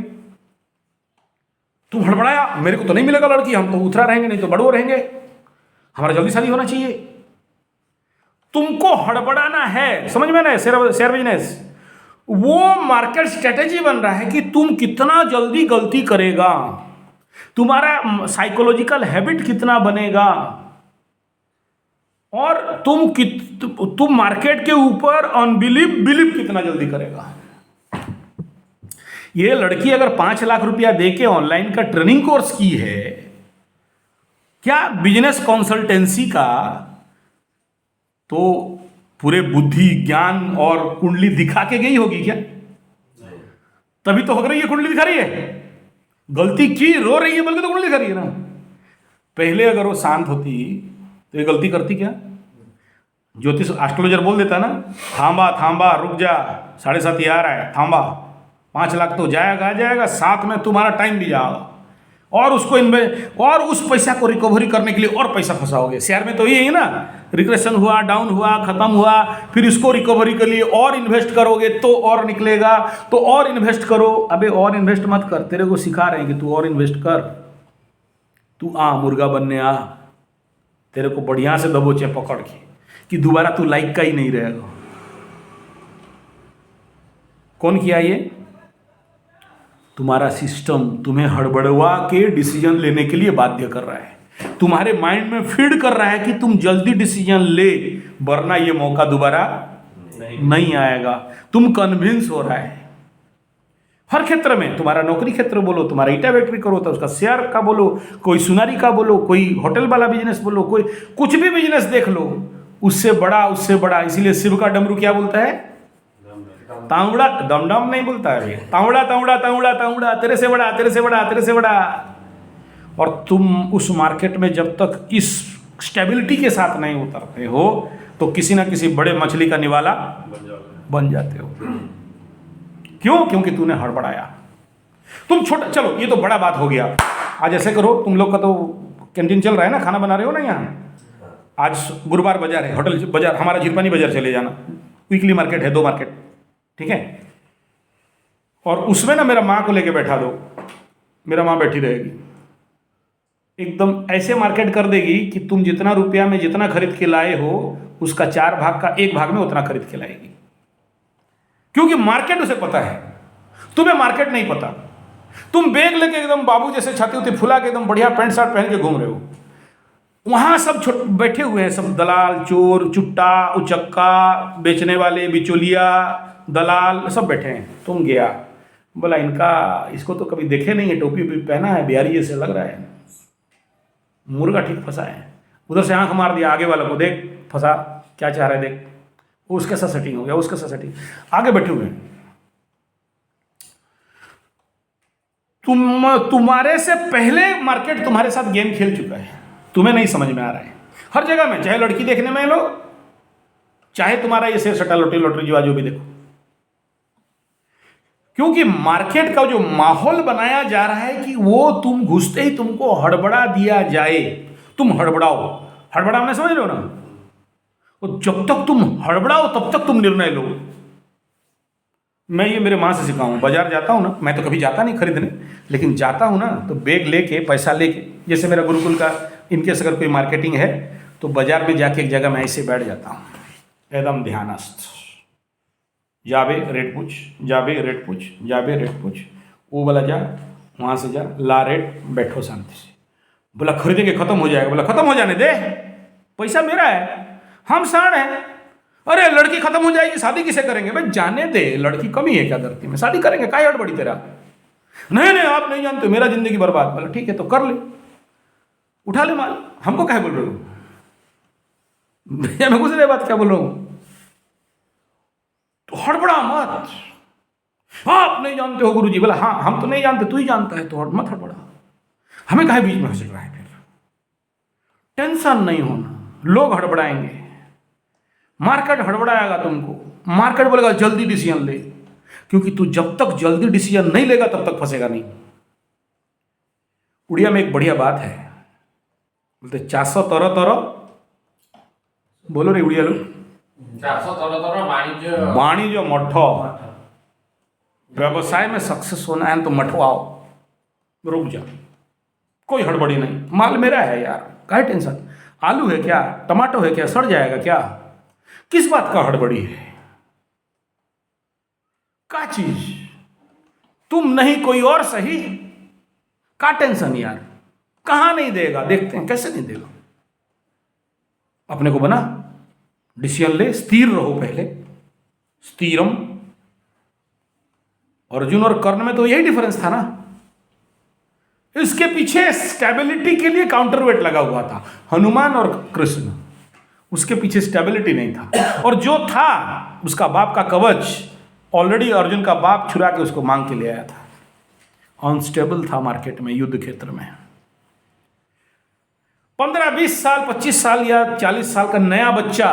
तुम हड़बड़ाया, मेरे को तो नहीं मिलेगा लड़की, हम तो उतरा रहेंगे, नहीं तो बड़ो रहेंगे, हमारा जल्दी शादी होना चाहिए। तुमको हड़बड़ाना है, समझ में ना? शेयर बिजनेस वो मार्केट स्ट्रेटेजी बन रहा है कि तुम कितना जल्दी गलती करेगा, तुम्हारा साइकोलॉजिकल हैबिट कितना बनेगा, और तुम मार्केट के ऊपर बिलीव कितना जल्दी करेगा। ये लड़की अगर 5 लाख रुपया दे के ऑनलाइन का ट्रेनिंग कोर्स की है, क्या बिजनेस कंसल्टेंसी का, तो पूरे बुद्धि ज्ञान और कुंडली दिखा के गई होगी क्या? तभी तो हो रही है, कुंडली दिखा रही है। गलती की रो रही है बल्कि तो कुंडली दिखा रही है ना। पहले अगर वो शांत होती तो ये गलती करती क्या? ज्योतिष एस्ट्रोलॉजर बोल देता ना, थांबा रुक जा, 7:30 आ रहा है, थांबा, 5 लाख तो जाएगा, साथ में तुम्हारा टाइम भी जाएगा, और उसको और उस पैसा को रिकवरी करने के लिए और पैसा फंसाओगे। शेयर में तो यही है ना, रिग्रेशन हुआ, डाउन हुआ, खत्म हुआ, फिर इसको रिकवरी के लिए और इन्वेस्ट करोगे तो और निकलेगा, तो और इन्वेस्ट करो। अबे और इन्वेस्ट मत कर, तेरे को सिखा रहे हैं कि तू और इन्वेस्ट कर, तू मुर्गा बनने आ, तेरे को बढ़िया से दबोचे पकड़ के कि दोबारा तू लाइक का ही नहीं रहेगा। कौन किया ये? तुम्हारा सिस्टम तुम्हें हड़बड़वा के डिसीजन लेने के लिए बाध्य कर रहा है, तुम्हारे माइंड में फीड कर रहा है कि तुम जल्दी डिसीजन ले, वरना ये मौका दोबारा नहीं आएगा। तुम कन्विंस हो रहा है हर क्षेत्र में, तुम्हारा नौकरी क्षेत्र बोलो, तुम्हारा ईटा फैक्ट्री करो तो उसका शेयर का बोलो, कोई सुनारी का बोलो, कोई होटल वाला बिजनेस बोलो, कोई कुछ भी बिजनेस देख लो, उससे बड़ा। इसीलिए शिव का डमरू क्या बोलता है? तांवड़ा, डम डम नहीं बोलता है भैया, तांवड़ा तांवड़ा तांवड़ा तांवड़ा, तेरे से बड़ा तेरे से बड़ा तेरे से बड़ा। और तुम उस मार्केट में जब तक इस स्टेबिलिटी के साथ नहीं उतरते हो तो किसी ना किसी बड़े मछली का निवाला बन जाते हो। क्यों? क्योंकि तूने हड़बड़ाया। तुम छोटा, चलो ये तो बड़ा बात हो गया। आज ऐसे करो, तुम लोग का तो कैंटीन चल रहा है ना, खाना बना रहे हो ना यहाँ। आज गुरुवार बाजार है, होटल बाजार, हमारा झिरपानी बाजार चले जाना, वीकली मार्केट है, 2 मार्केट, ठीक है। और उसमें ना मेरा माँ को लेके बैठा दो, मेरा माँ बैठी रहेगी, एकदम ऐसे मार्केट कर देगी कि तुम जितना रुपया में जितना खरीद के लाए हो उसका 4 भाग का 1 भाग में उतना खरीद के लाएगी। क्योंकि मार्केट उसे पता है, तुम्हें मार्केट नहीं पता। तुम बैग लेके एकदम बाबू जैसे छाती उती फुला के एकदम बढ़िया पैंट शर्ट पहन के घूम रहे हो, वहां सब बैठे हुए हैं, सब दलाल, चोर, चुट्टा, उचक्का, बेचने वाले, बिचौलिया, दलाल, सब बैठे हैं। तुम गया, बोला इनका, इसको तो कभी देखे नहीं है, टोपी वोपी पहना है, बिहारी जैसे लग रहा है, मुर्गा ठीक फंसा है। उधर से आंख मार दिया आगे वाले को, देख फंसा, क्या चाह रहा है देख, उसके साथ सेटिंग हो गया, उसके साथ सेटिंग, आगे बैठे हुए हैं। तुम्हारे से पहले मार्केट तुम्हारे साथ गेम खेल चुका है, तुम्हें नहीं समझ में आ रहा है। हर जगह में, चाहे लड़की देखने में लो, चाहे तुम्हारा ये शेयर सट्टा लॉटरी जुआ जो भी देखो, क्योंकि मार्केट का जो माहौल बनाया जा रहा है कि वो तुम घुसते ही तुमको हड़बड़ा दिया जाए, तुम हड़बड़ाओ। हड़बड़ाने समझ रहे हो ना? तो जब तक तुम हड़बड़ाओ तब तक तुम निर्णय लो। मैं ये मेरे माँ से सीखा हूँ, बाजार जाता हूँ ना, मैं तो कभी जाता नहीं खरीदने, लेकिन जाता हूँ ना तो बैग लेके, पैसा लेके, जैसे मेरा गुरुकुल का इनकेस अगर कोई मार्केटिंग है तो बाजार में जाके एक जगह में ऐसे बैठ जाता हूँ, एकदम ध्यानस्थ। जाबे रेट पूछ, जाबे रेट पूछ, जाबे रेट पूछ, वो बोला जा, वहाँ से जा, ला रेट, बैठो शांति से। बोला खरीदेंगे, खत्म हो जाएगा, बोला खत्म हो जाने दे, पैसा मेरा है, हम साढ़ हैं। अरे लड़की खत्म हो जाएगी, शादी किसे करेंगे? भाई जाने दे, लड़की कमी है क्या धरती में, शादी करेंगे, काय हड़बड़ी तेरा? नहीं नहीं आप नहीं जानते, मेरा जिंदगी बर्बाद। बोला ठीक है तो कर ले, उठा ले माल, हमको क्या बोल रहे हो भैया? मैं कुछ नहीं बात क्या बोल रहा हूँ, तो हड़बड़ा मत। आप नहीं जानते हो गुरुजी। बोला हाँ हम तो नहीं जानते, तू ही जानता है, तो मत हड़बड़ा, हमें काहे बीच में हंस रहा है? फिर टेंशन नहीं होना, लोग हड़बड़ाएंगे, मार्केट हड़बड़ाएगा तुमको, मार्केट बोलेगा जल्दी डिसीजन ले, क्योंकि तू जब तक जल्दी डिसीजन नहीं लेगा तब तक फंसेगा नहीं। उड़िया में एक बढ़िया बात है, बोलते 400 तरह तरह, बोलो रे उड़िया लोग, 400 वाणिज्य वाणिज्य मठो। व्यवसाय में सक्सेस होना है तो मठवाओ, रुक जा, कोई हड़बड़ी नहीं, माल मेरा है यार, काहे टेंशन? आलू है क्या, टमाटो है क्या, सड़ जाएगा क्या? किस बात का हड़बड़ी है? का चीज तुम नहीं कोई और सही, का टेंशन यार? कहां नहीं देगा, देखते हैं कैसे नहीं देगा। अपने को बना, डिसीजन ले, स्थिर रहो पहले, स्थिरम। अर्जुन और कर्ण में तो यही डिफरेंस था ना, इसके पीछे स्टेबिलिटी के लिए काउंटरवेट लगा हुआ था, हनुमान और कृष्ण, उसके पीछे स्टेबिलिटी नहीं था। और जो था उसका बाप का कवच, ऑलरेडी अर्जुन का बाप छुरा के उसको मांग के ले आया था, अनस्टेबल था मार्केट में, युद्ध क्षेत्र में। 15-20 साल, 25 साल या 40 साल का नया बच्चा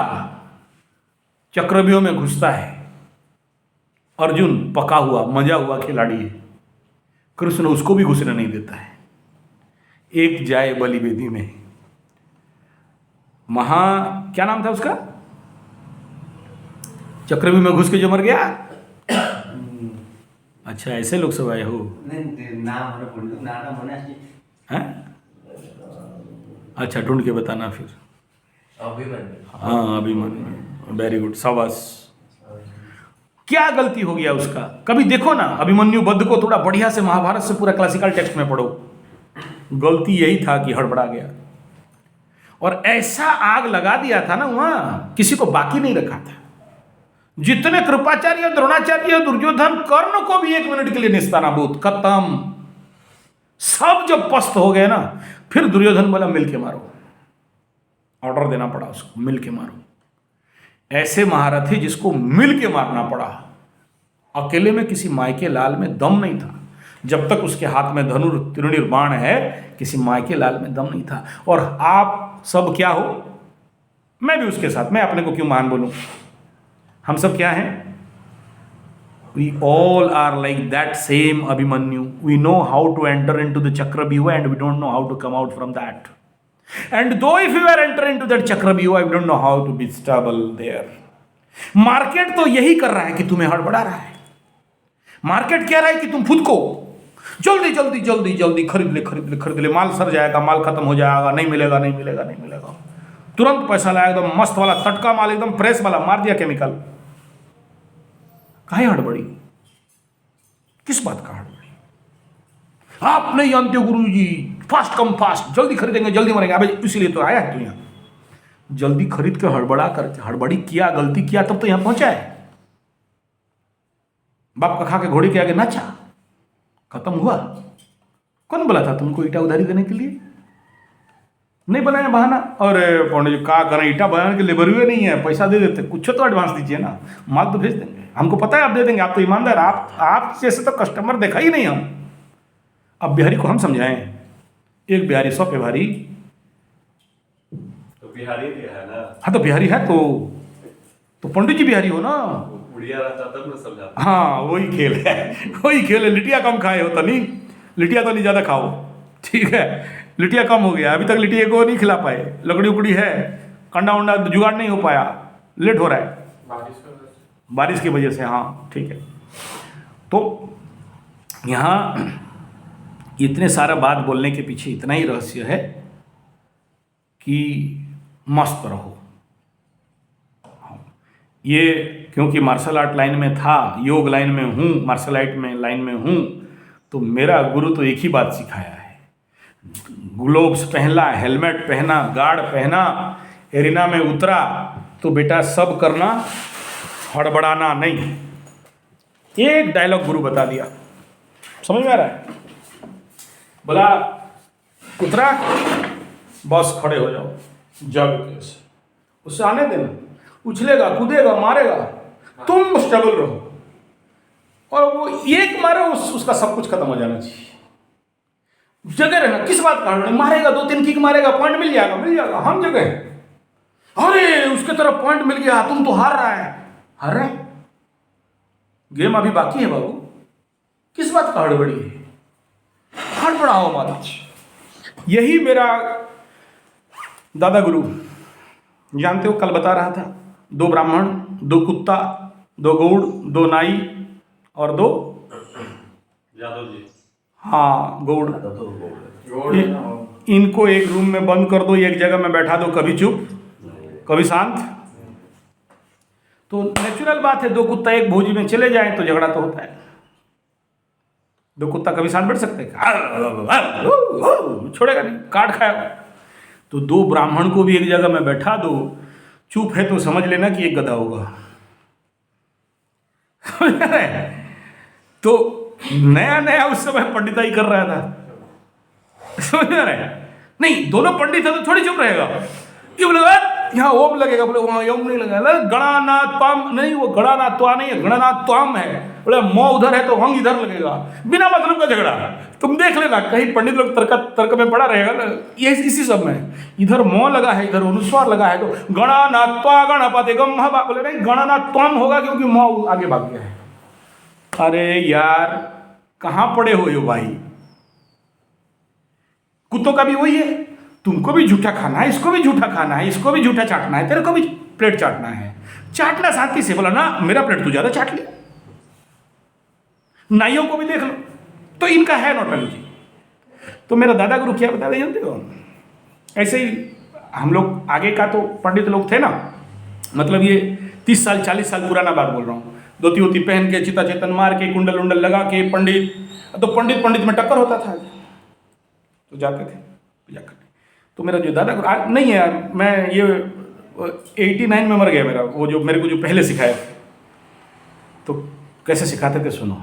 चक्रव्यूह में घुसता है, अर्जुन पका हुआ मजा हुआ खिलाड़ी है, कृष्ण उसको भी घुसने नहीं देता है। एक जाए बलि वेदी में, क्या नाम था उसका, चक्रव्यूह में घुस के जो मर गया। अच्छा ऐसे लोग सब आए हो, हैं? अच्छा ढूंढ के बताना फिर। अभिमन्यु। हाँ अभिमन्यु, वेरी गुड, शाबाश। क्या गलती हो गया उसका? कभी देखो ना अभिमन्यु वध को थोड़ा बढ़िया से महाभारत से पूरा क्लासिकल टेक्स्ट में पढ़ो। गलती यही था कि हड़बड़ा गया, और ऐसा आग लगा दिया था ना वहां, किसी को बाकी नहीं रखा था। जितने कृपाचार्य, द्रोणाचार्य, दुर्योधन, कर्ण को भी 1 मिनट के लिए निस्तानाबूत, खत्म। सब जब पस्त हो गए ना, फिर दुर्योधन बोला मिल के मारो, ऑर्डर देना पड़ा उसको, मिल के मारो। ऐसे महारथी जिसको मिल के मारना पड़ा, अकेले में किसी मायके लाल में दम नहीं था। जब तक उसके हाथ में धनुर त्रिणीर बाण है, किसी मायके लाल में दम नहीं था। और आप सब क्या हो, मैं भी उसके साथ, मैं अपने को क्यों महान बोलूं, हम सब क्या हैं? We all are like that same Abhimanyu. We know how to enter into the Chakravyuha and we don't know how to come out from that. And though if we were enter into that Chakravyuha, we don't know how to be stable there. Market तो यही कर रहा है कि तुम्हें हड़बड़ा रहा है। मार्केट कह रहा है कि तुम खुद को जल्दी जल्दी जल्दी जल्दी खरीद ले, खरीद ले, खरीद ले, माल सर जाएगा, माल खत्म हो जाएगा, नहीं मिलेगा, नहीं मिलेगा, नहीं मिलेगा। तुरंत पैसा लाया, एकदम मस्त वाला तटका माल, एकदम फ्रेश वाला, मार दिया केमिकल। काहे हड़बड़ी, किस बात का हड़बड़ी? आप नहीं जानते गुरुजी, फास्ट कम फास्ट, जल्दी खरीदेंगे जल्दी मरेंगे। अबे इसीलिए तो आया है तू यहाँ। जल्दी खरीद के हड़बड़ा कर, हड़बड़ी किया, गलती किया, तब तो यहां पहुंचा है। बाप का खा के घोड़े के आगे नाचा, खत्म हुआ। कौन बोला था तुमको ईटा उधारी देने के लिए? नहीं बनाया बहाना। और पंडित जी क्या करें, ईटा बनाने के लेबर हुए नहीं है, पैसा दे देते, कुछ तो एडवांस दीजिए ना, माल तो भेज देंगे, हमको पता है आप दे देंगे, आप तो ईमानदार, आप जैसे तो कस्टमर देखा ही नहीं हम। अब बिहारी को हम समझाएं, एक बिहारी 100 पे भारी। तो बिहारी भी है ना। हाँ तो बिहारी है तो पंडित जी बिहारी हो ना। उड़िया रहता तब ना समझाता। हाँ वही खेल है, वही खेल है। लिटिया कम खाए हो तो नहीं, लिटिया तो नहीं ज़्यादा खाओ, ठीक है। लिटिया कम हो गया, अभी तक लिटिया को नहीं खिला पाए, लकड़ी उकड़ी है, कंडा उंडा जुगाड़ नहीं हो पाया, लेट हो रहा है बारिश की वजह से। हाँ ठीक है। तो यहाँ इतने सारा बात बोलने के पीछे इतना ही रहस्य है कि मस्त रहो। ये क्योंकि मार्शल आर्ट लाइन में था, योग लाइन में हूँ, मार्शल आर्ट में लाइन में हूँ, तो मेरा गुरु तो एक ही बात सिखाया है। ग्लोव्स पहना, हेलमेट पहना, गार्ड पहना, एरिना में उतरा तो बेटा सब करना, हड़बड़ाना नहीं। एक डायलॉग गुरु बता दिया, समझ में आ रहा है? बोला उतरा, बस खड़े हो जाओ, जग कैसे उससे आने देना, उछलेगा, कूदेगा, मारेगा, तुम स्टेबल रहो। और वो एक मारे उसका सब कुछ खत्म हो जाना चाहिए। जगह रहना, किस बात का हड़बड़ी, मारेगा 2-3 किक मारेगा, पॉइंट मिल जाएगा, मिल जाएगा, हम जगह हैं। अरे उसके तरफ पॉइंट मिल गया, तुम तो हार रहा है, हार रहे, गेम अभी बाकी है बाबू, किस बात का हड़बड़ी है, हड़बड़ाओ मत। यही मेरा दादा गुरु, जानते हो, कल बता रहा था, 2 ब्राह्मण, 2 कुत्ता, 2 गौड़, 2 नाई और 2 यादव जी। हाँ गौड़। तो इनको एक रूम में बंद कर दो, एक जगह में बैठा दो, कभी चुप कभी शांत। तो नेचुरल बात है, 2 कुत्ता एक भोजी में चले जाएं तो झगड़ा तो होता है। 2 कुत्ता कभी शांत बैठ सकते हैं? छोड़ेगा नहीं, काट खाएगा। तो 2 ब्राह्मण को भी एक जगह में बैठा दो, चुप है तो समझ लेना कि एक गधा होगा। तो नया नया उस समय पंडिताई कर रहा था, समझ में आ रहा है? नहीं, दोनों पंडित है तो थोड़ी चुप रहेगा। क्यों बोलेगा यहाँ ओम लगेगा, बोले वहाँ ओम नहीं लगेगा, गणानाथ त्वाम नहीं, वो गणानाथ त्वा नहीं है, गणानाथ त्वाम है। बोले मौ उधर है तो वंग इधर लगेगा, बिना मतलब का झगड़ा। तुम देख लेना, कहीं पंडित लोग तर्क में पड़ा रहेगा ना, ये इसी सब में, इधर मौ लगा है, इधर अनुस्वार लगा है, तो गणानाथ त्वा गणपति गम, बोले नहीं गणानाथ त्वाम होगा क्योंकि मौ आगे भाग गया है। अरे यार कहाँ पड़े हो यो भाई? कुत्तों का भी वही है, तुमको भी झूठा खाना है, इसको भी झूठा खाना है, इसको भी झूठा चाटना है, तेरे को भी प्लेट चाटना है। चाटना शांति से, बोला ना मेरा प्लेट तू ज्यादा चाट लिया। नाइयों को भी देख लो, तो इनका है नौटंकी। तो मेरा दादा गुरु क्या बता रहे जानते हो? ऐसे ही हम लोग आगे का तो पंडित लोग थे ना, मतलब ये 30 साल 40 साल पुराना बात बोल रहा हूँ। धोती वोती पहन के, चिता चेतन मार के, कुंडल उंडल लगा के, पंडित, तो पंडित में टक्कर होता था, तो जाते थे पूजा करने। तो मेरा जो दादा गुरु नहीं है यार, मैं ये 89 में मर गया मेरा, वो जो मेरे को जो पहले सिखाया। तो कैसे सिखाते थे सुनो।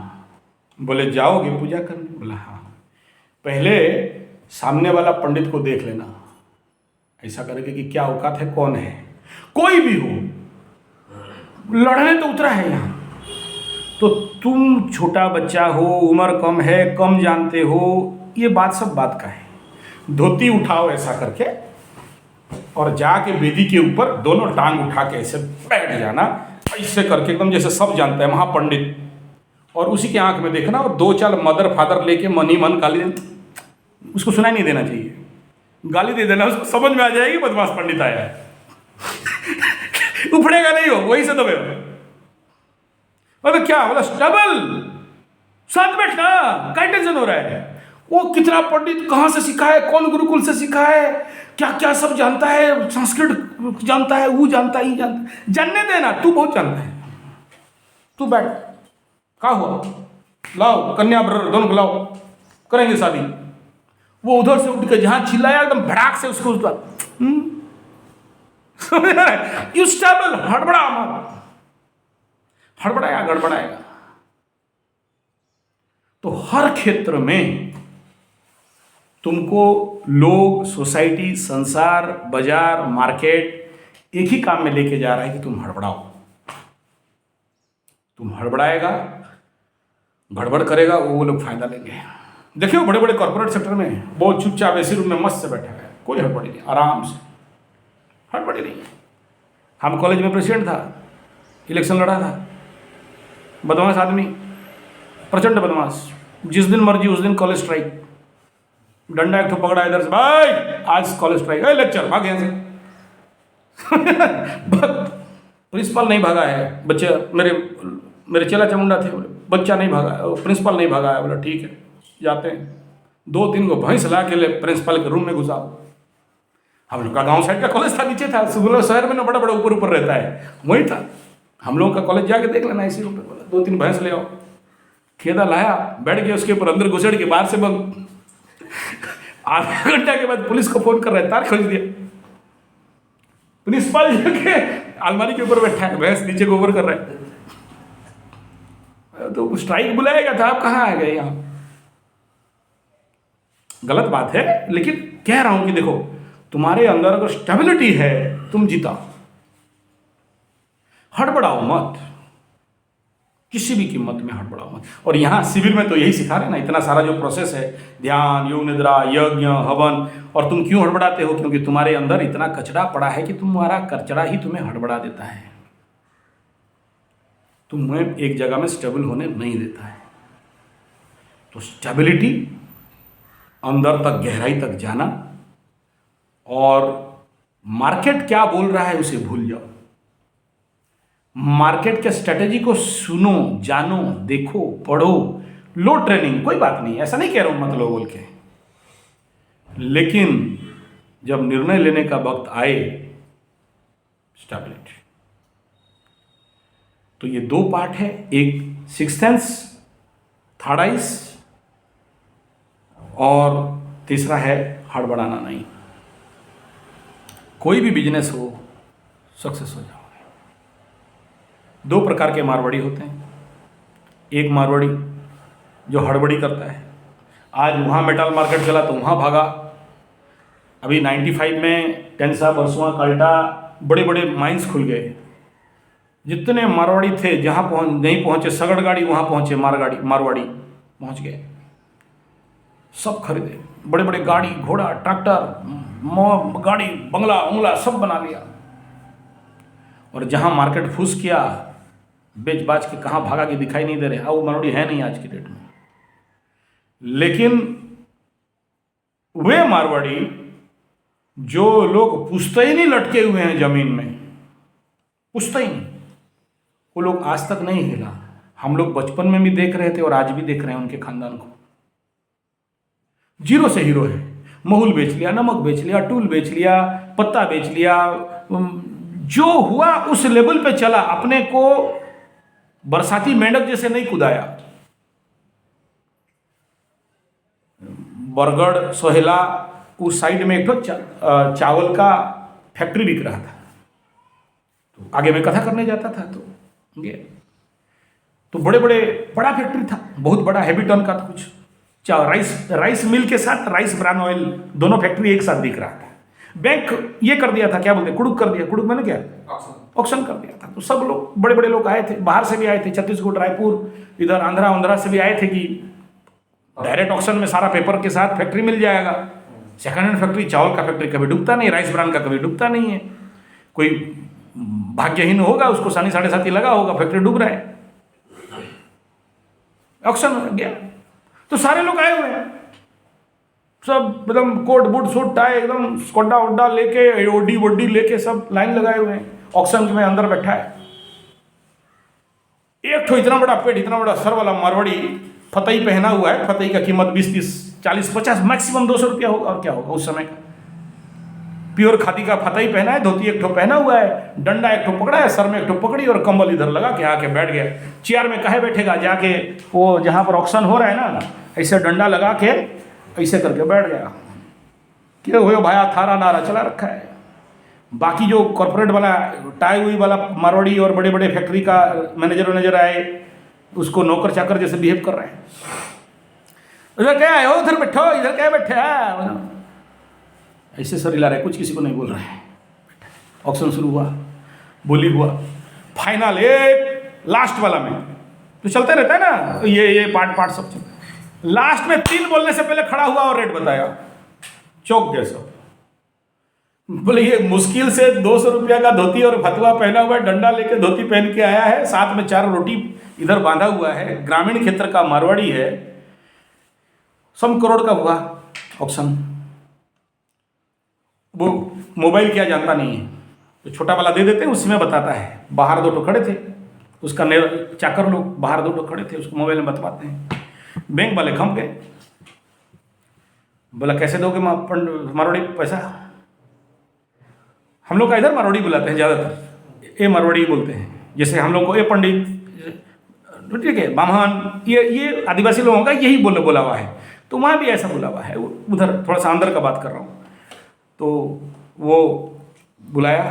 बोले जाओगे पूजा करने? बोला हाँ। पहले सामने वाला पंडित को देख लेना, ऐसा करके कि क्या औकात है, कौन है, कोई भी हो, लड़ने तो उतरा है यहाँ, तो तुम छोटा बच्चा हो, उम्र कम है, कम जानते हो, ये बात सब बात का है। धोती उठाओ ऐसा करके और जाके वेदी के ऊपर दोनों टांग उठा के ऐसे बैठ जाना, ऐसे करके एकदम जैसे सब जानता है महापंडित, और उसी के आंख में देखना और दो चार मदर फादर लेके मन ही मन गाली, उसको सुनाई नहीं देना चाहिए, गाली दे देना, उसको समझ में आ जाएगी बदमाश पंडित आया है। उफड़ेगा नहीं हो, वही से दबे हो। अरे क्या बोला, स्टेबल, साथ बैठना, क्या टेंशन हो रहा है? वो कितना पंडित कहाँ से सीखा है, कौन गुरुकुल से सीखा है, क्या क्या सब जानता है, संस्कृत जानता है, वो जानता है, ये जानता है, जानने देना, तू बहुत जानता है, तू बैठ। क्या हुआ, लाओ कन्या ब्रदर दोनों को लाओ, करेंगे शादी। वो उधर से उठ के जहां चिल्लाया एकदम भड़ाक से उसको उस पर यू स्टेबल, हड़बड़ा मत, हड़बड़ाया गड़बड़ाएगा। तो हर क्षेत्र में तुमको लोग, सोसाइटी, संसार, बाजार, मार्केट एक ही काम में लेके जा रहा है कि तुम हड़बड़ाओ। तुम हड़बड़ाएगा, गड़बड़ करेगा, वो लोग फायदा लेंगे। देखिए बड़े बड़े कॉर्पोरेट सेक्टर में बहुत चुपचाप ऐसे रूम में मस्त से बैठा है, कोई हड़बड़ी नहीं, आराम से, हड़बड़ी नहीं। हम कॉलेज में प्रेसिडेंट था, इलेक्शन लड़ा था, बदमाश आदमी, प्रचंड बदमाश, जिस दिन मर्जी उस दिन कॉलेज स्ट्राइक, डंडा एक तो पकड़ा इधर से, भाई आज कॉलेज स्ट्राइक है, लेक्चर भाग यहाँ से। प्रिंसिपल नहीं भागा है, बच्चे मेरे चेला चमुंडा थे, बोले बच्चा नहीं भागा, प्रिंसिपल नहीं भागा है, बोला ठीक है जाते हैं। 2-3 को भैंस ला के ले प्रिंसिपल के रूम में घुसा। हम लोग का गांव साइड का कॉलेज था, नीचे था, शहर में ना बड़ा बड़ा ऊपर ऊपर रहता है, वही था। हम लोगों का कॉलेज जाके देख लेना, इसी रूम पे। बोला 2-3 भैंस ले आओ, खेदा लाया, बैठ गया उसके ऊपर, अंदर घुसड़ के बाहर से बंद। आधा घंटा के बाद पुलिस को फोन कर रहा है, तार खोज दिया। प्रिंसिपल जाके अलमारी के ऊपर बैठा है, भैंस नीचे गोबर कर रहा है। तो स्ट्राइक बुलाएगा था, आप कहाँ आ गए यहाँ? गलत बात है, लेकिन कह रहा हूं कि देखो, तुम्हारे अंदर अगर स्टेबिलिटी है, तुम जीता। हड़बड़ाओ मत, किसी भी कीमत में हड़बड़ाओ मत। और यहाँ शिविर में तो यही सिखा रहे ना, इतना सारा जो प्रोसेस है, ध्यान, योग निद्रा, यज्ञ, हवन, और तुम क्यों हड़बड़ाते हो? क्योंकि तुम्हारे अंदर इतना कचरा पड़ा है कि तुम्हारा कचरा ही तुम्हें हड़बड़ा देता है, तुम्हें एक जगह में स्टेबल होने नहीं देता है। तो स्टेबिलिटी, अंदर तक, गहराई तक जाना, और मार्केट क्या बोल रहा है उसे भूल जाओ। मार्केट के स्ट्रेटेजी को सुनो, जानो, देखो, पढ़ो, लो ट्रेनिंग, कोई बात नहीं, ऐसा नहीं कह रहा हूं मत लो बोल के, लेकिन जब निर्णय लेने का वक्त आए, स्टेबिलिटी। तो ये 2 पार्ट है, एक सिक्स्थ सेंस, थर्ड आइज, और तीसरा है हड़बड़ाना नहीं। कोई भी बिजनेस हो, सक्सेस हो जाओगे। 2 प्रकार के मारवाड़ी होते हैं। एक मारवाड़ी जो हड़बड़ी करता है, आज वहाँ मेटल मार्केट चला तो वहाँ भागा। अभी 95 में टेंसा, बरसुआ, काल्टा, बड़े बड़े माइंस खुल गए। जितने मारवाड़ी थे, जहाँ नहीं पहुँचे सगड़ गाड़ी, वहाँ पहुँचे मारवाड़ी पहुँच गए, सब खरीदे, बड़े बड़े गाड़ी, घोड़ा, ट्रैक्टर, गाड़ी, बंगला उंगला सब बना लिया। और जहाँ मार्केट फूस किया, बेच बाच के कहाँ भागा के दिखाई नहीं दे रहे। वो मारवाड़ी है नहीं आज की डेट में। लेकिन वे मारवाड़ी जो लोग पुश्तैनी लटके हुए हैं जमीन में, पुश्तैनी, वो लोग आज तक नहीं हिला। हम लोग बचपन में भी देख रहे थे और आज भी देख रहे हैं उनके खानदान को। जीरो से हीरो है। महूल बेच लिया, नमक बेच लिया, टूल बेच लिया, पत्ता बेच लिया, जो हुआ उस लेवल पे चला, अपने को बरसाती मेंढक जैसे नहीं कुदाया। बरगढ़, सोहेला, उस साइड में एक तो चावल का फैक्ट्री बिक रहा था। तो आगे मैं कथा करने जाता था तो बड़े बड़े बड़ा फैक्ट्री था, बहुत बड़ा, हैवी टन का था कुछ। राइस मिल के साथ राइस ब्रान ऑयल दोनों फैक्ट्री एक साथ दिख रहा था। बैंक ये कर दिया था, क्या बोलते, कुड़ुक कर दिया। कुड़ुक मैंने क्या, ऑक्शन कर दिया था। तो सब लोग बड़े बड़े लोग आए थे, बाहर से भी आए थे, छत्तीसगढ़, रायपुर, इधर आंध्रा से भी आए थे कि डायरेक्ट ऑक्शन में सारा पेपर के साथ फैक्ट्री मिल जाएगा। सेकंड हैंड फैक्ट्री, चावल का फैक्ट्री कभी डूबता नहीं, राइस ब्रांड का कभी डूबता नहीं है। कोई भाग्यहीन होगा, उसको सानी 7.5 लगा होगा, फैक्ट्री डूब रहा है, ऑक्शन गया। तो सारे लोग आए हुए हैं, सब एकदम कोट बूट सूट टाई एकदम स्कोडा वोडा लेके, ओडी वोडी लेके सब लाइन लगाए हुए हैं, ऑक्शन में अंदर बैठा है। एक ठो इतना बड़ा पेट, इतना बड़ा सर वाला मारवाड़ी फतई पहना हुआ है। फतई का कीमत 20, 30, 40, 50, मैक्सिमम 200 रुपया होगा, और क्या होगा उस समय का। प्योर खादी का फतई पहना है, धोती एक ठो पहना हुआ है, डंडा एक ठो पकड़ा है, सर में एक ठो पकड़ी और कंबल इधर लगा के आके बैठ गया। चेयर में काहे बैठेगा, जाके वो जहाँ पर ऑक्शन हो रहा है ना, ऐसे डंडा लगा के ऐसे करके बैठ गया। क्या हुए भाया, थारा नारा चला रखा है। बाकी जो कॉर्पोरेट वाला टाई हुई वाला मारवाड़ी और बड़े बड़े फैक्ट्री का मैनेजर आए, उसको नौकर चाकर जैसे बिहेव कर रहे हैं। उधर क्या है, उधर बैठो, इधर क्या बैठे है, ऐसे सर हिला रहे, कुछ किसी को नहीं बोल रहे हैं। ऑक्शन शुरू हुआ, बोली हुआ, फाइनल एक लास्ट वाला में तो चलते रहता है ना, ये पार्ट सब चलता है। लास्ट में 3 बोलने से पहले खड़ा हुआ और रेट बताया, चौक गए सब। बोले ये मुश्किल से 200 रुपया का धोती और फतवा पहना हुआ है, डंडा लेके धोती पहन के आया है, साथ में 4 रोटी इधर बांधा हुआ है, ग्रामीण क्षेत्र का मारवाड़ी है, 100 करोड़ का हुआ ऑक्शन। वो मोबाइल क्या जानता नहीं है, तो छोटा वाला दे देते हैं, उसी में बताता है। बाहर 2 खड़े थे, उसका चाकर लोग बाहर 2 खड़े थे, उसको मोबाइल में बतवाते हैं। बैंक वाले खम गए, बोला कैसे दोगे मारवाड़ी पैसा। हम लोग का इधर मारवाड़ी बुलाते हैं ज़्यादातर, ए मारवाड़ी बोलते हैं। जैसे हम लोग को ए पंडित, ठीक है, बामन, ये आदिवासी लोगों का यही बोला हुआ है, तो वहाँ भी ऐसा बोला हुआ है। उधर थोड़ा सा अंदर का बात कर रहा हूँ। तो वो बुलाया,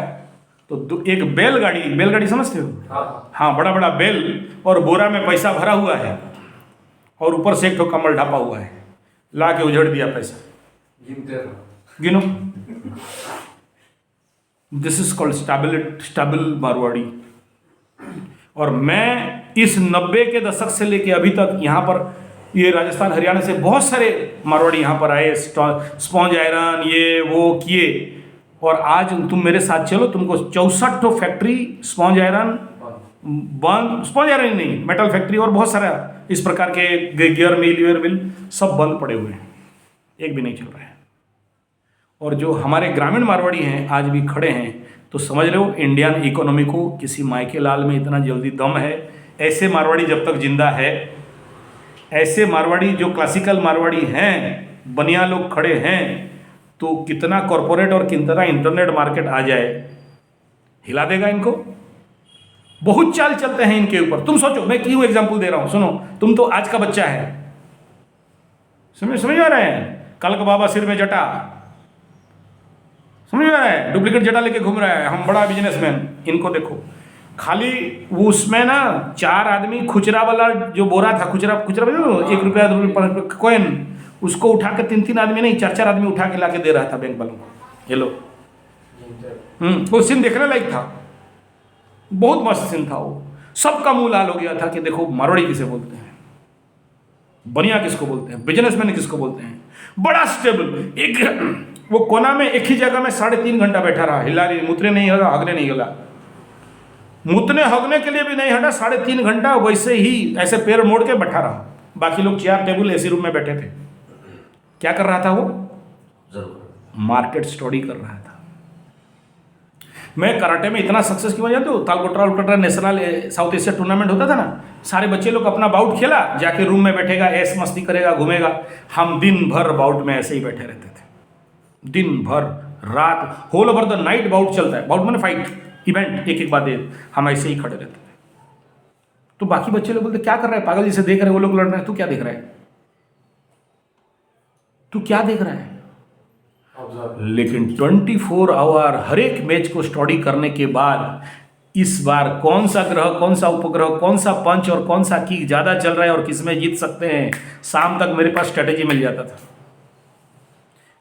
तो एक बैलगाड़ी समझते हो? हाँ, बड़ा बड़ा बैल और बोरा में पैसा भरा हुआ है, और ऊपर से एक ठो कमल ढापा हुआ है, ला के उजड़ दिया पैसा। गिनो, this is called stable Marwari. और मैं इस 90 के दशक से लेके अभी तक यहाँ पर, ये राजस्थान हरियाणा से बहुत सारे मारवाड़ी यहाँ पर आए, स्पॉन्ज आयरन ये वो किए, और आज तुम मेरे साथ चलो, तुमको 64 ठो फैक्ट्री स्पॉन्ज आयरन बंद, स्पॉन्ज आयरन ही नहीं, मेटल फैक्ट्री और बहुत सारा इस प्रकार के गियर मिल सब बंद पड़े हुए हैं, एक भी नहीं चल रहा है। और जो हमारे ग्रामीण मारवाड़ी हैं आज भी खड़े हैं, तो समझ लो इंडियन इकोनॉमी को किसी मायके लाल में इतना जल्दी दम है। ऐसे मारवाड़ी जब तक जिंदा है, ऐसे मारवाड़ी जो क्लासिकल मारवाड़ी हैं, बनिया लोग खड़े हैं, तो कितना कॉरपोरेट और कितना इंटरनेट मार्केट आ जाए, हिला देगा इनको। बहुत चाल चलते हैं इनके ऊपर। तुम सोचो, मैं क्यों एग्जांपल दे रहा हूं, सुनो। तुम तो आज का बच्चा है, समझ आ रहे हैं? कल का बाबा सिर में जटा, समझ में आ रहा है? डुप्लीकेट जटा लेके घूम रहा है, हम बड़ा बिजनेसमैन। इनको देखो, खाली वो उसमें ना 4 आदमी खुचरा वाला जो बोरा था, खुचरा 1 रुपया 2 रुपया कॉइन, उसको उठा के 3 आदमी नहीं 4 आदमी उठा के लाके दे रहा था बैंक वालों को। ये लो, वो सीन देखने लायक था, बहुत मस्त सीन था वो। सबका मुंह लाल हो गया था कि देखो मारवाड़ी किसे बोलते हैं, बनिया किसको बोलते हैं, बिजनेसमैन किसको बोलते हैं। बड़ा स्टेबल, एक वो कोना में एक ही जगह में 3.5 घंटा बैठा रहा, हिला नहीं, मुतने नहीं हगा, हगने नहीं हगा, मुतने हगने के लिए भी नहीं हटा, 3.5 घंटा वैसे ही ऐसे पैर मोड़ के बैठा रहा। बाकी लोग चेयर टेबल एसी रूम में बैठे थे। क्या कर रहा था वो? मार्केट स्टडी कर रहा था। मैं कराटे में इतना सक्सेस की वजह तो तालकोटरा नेशनल साउथ एशिया टूर्नामेंट होता था ना, सारे बच्चे लोग अपना बाउट खेला, जाके रूम में बैठेगा, ऐस मस्ती करेगा, घूमेगा। हम दिन भर बाउट में ऐसे ही बैठे रहते थे, दिन भर रात, whole over the night bout चलता है। बाउट मैंने फाइट इवेंट, एक बात हम ऐसे ही खड़े रहते थे। तो बाकी बच्चे लोग बोलते क्या कर रहा है, पागल जैसे देख रहे हैं वो लोग लड़ रहे हैं, तू क्या देख रहा है, तू क्या देख रहा है? लेकिन 24 आवर हर एक मैच को स्टडी करने के बाद, इस बार कौन सा ग्रह, कौन सा उपग्रह, कौन सा पंच और कौन सा की ज्यादा चल रहा है और किसमें जीत सकते हैं, शाम तक मेरे पास स्ट्रेटेजी मिल जाता था।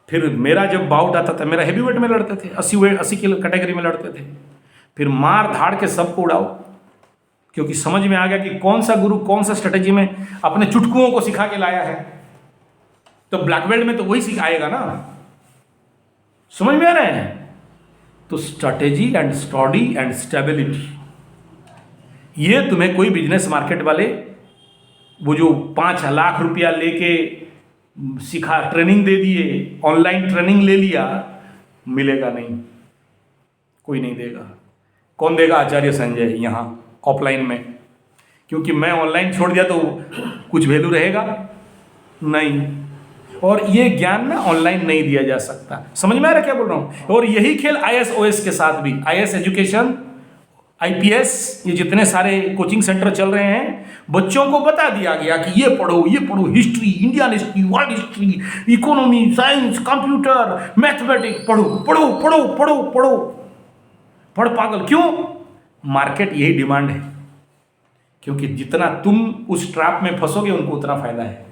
फिर मेरा जब बाउट आता था, मेरा हेवीवेट में लड़ते थे, 80 किलो कैटेगरी में लड़ते थे, फिर मार धाड़ के सबको उड़ाओ, क्योंकि समझ में आ गया कि कौन सा गुरु कौन सा स्ट्रेटेजी में अपने चुटकुओं को सिखा के लाया है। तो ब्लैक बेल्ट में तो वही सिखाएगा ना, समझ में आ रहे हैं। तो strategy and study and stability, ये तुम्हें कोई बिजनेस मार्केट वाले वो जो 5 लाख रुपया लेके सिखा ट्रेनिंग दे दिए, ऑनलाइन ट्रेनिंग ले लिया, मिलेगा नहीं, कोई नहीं देगा। कौन देगा? आचार्य संजय यहाँ ऑफलाइन में, क्योंकि मैं ऑनलाइन छोड़ दिया तो कुछ वैल्यू रहेगा नहीं। और ये ज्ञान ना ऑनलाइन नहीं दिया जा सकता। समझ में आ रहा है क्या बोल रहा हूँ? और यही खेल IAS OS के साथ भी, IAS एजुकेशन, IPS, ये जितने सारे कोचिंग सेंटर चल रहे हैं, बच्चों को बता दिया गया कि ये पढ़ो, history, Indian history, world history, economy, science, computer, mathematics, पढ़ो पढ़ो पढ़ो पढ़ो पढ़ो, पढ़ पागल। क्यों? मार्केट यही डिमांड है, क्योंकि जितना तुम उस ट्रैप में फंसोगे उनको उतना फायदा है।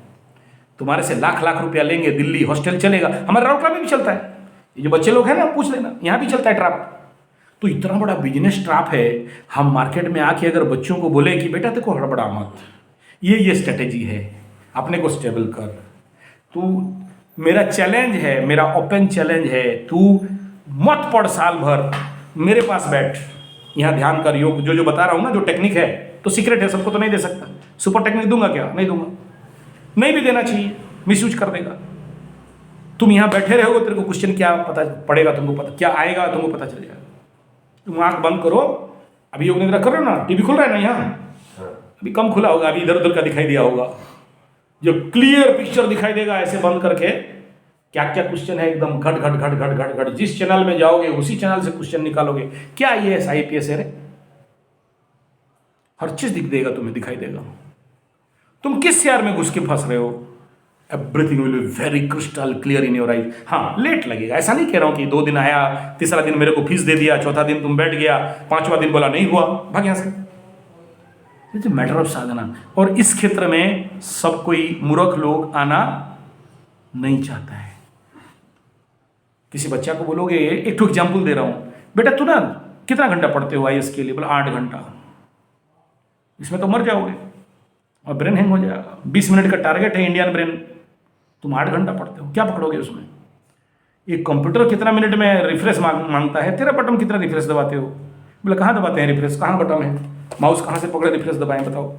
तुम्हारे से लाख लाख रुपया लेंगे, दिल्ली हॉस्टल चलेगा, हमारे राउरकेला में भी चलता है, ये जो बच्चे लोग हैं ना पूछ लेना, यहाँ भी चलता है ट्रैप। तो इतना बड़ा बिजनेस ट्रैप है, हम मार्केट में आके अगर बच्चों को बोले कि बेटा देखो हड़बड़ा मत, ये स्ट्रेटेजी है, अपने को स्टेबल कर। तू, मेरा चैलेंज है, मेरा ओपन चैलेंज है, तू मत पढ़ साल भर, मेरे पास बैठ, यहाँ ध्यान कर, योग जो जो बता रहा हूँ ना, जो टेक्निक है, तो सीक्रेट है, सबको तो नहीं दे सकता। सुपर टेक्निक दूंगा क्या? नहीं दूंगा, नहीं भी देना चाहिए, मिसयूज कर देगा। तुम यहाँ बैठे रहोगे, तेरे को क्वेश्चन क्या पता पड़ेगा, तुमको पता क्या आएगा, तुमको पता चल जाएगा। तुम आँख बंद करो, अभी योग निद्रा कर रहे हो ना, टीवी खुल रहा है ना यहाँ, अभी कम खुला होगा, अभी इधर उधर का दिखाई दिया होगा, जो क्लियर पिक्चर दिखाई देगा ऐसे बंद करके, क्या क्या क्वेश्चन है, एकदम घट घट घट घट घट घट, जिस चैनल में जाओगे उसी चैनल से क्वेश्चन निकालोगे। क्या ये IPS है रे? हर चीज दिख देगा, तुम्हें दिखाई देगा। तुम किस यार में घुस के फंस रहे हो? Everything will be very crystal clear in your eyes. हाँ, लेट लगेगा, ऐसा नहीं कह रहा हूं कि 2 दिन आया, तीसरा दिन मेरे को फीस दे दिया, चौथा दिन तुम बैठ गया, 5वां दिन बोला नहीं हुआ, भाग यहां से। इट्स मैटर ऑफ साधना। और इस क्षेत्र में सब कोई मूर्ख लोग आना नहीं चाहता है। किसी बच्चा को बोलोगे, एक ठो एग्जाम्पल दे रहा हूं, बेटा तू ना कितना घंटा पढ़ते हो IAS के लिए? बोला 8 घंटा। इसमें तो मर जाओगे और ब्रेन हैंग हो जाएगा। 20 मिनट का टारगेट है इंडियन ब्रेन, तुम 8 घंटा पढ़ते हो, क्या पकड़ोगे उसमें? एक कंप्यूटर कितना मिनट में रिफ्रेश मांगता है, तेरा बटन कितना रिफ्रेश दबाते हो? बोले कहाँ दबाते हैं रिफ्रेश, कहाँ बटन है, माउस कहाँ से पकड़े रिफ्रेश दबाएं बताओ?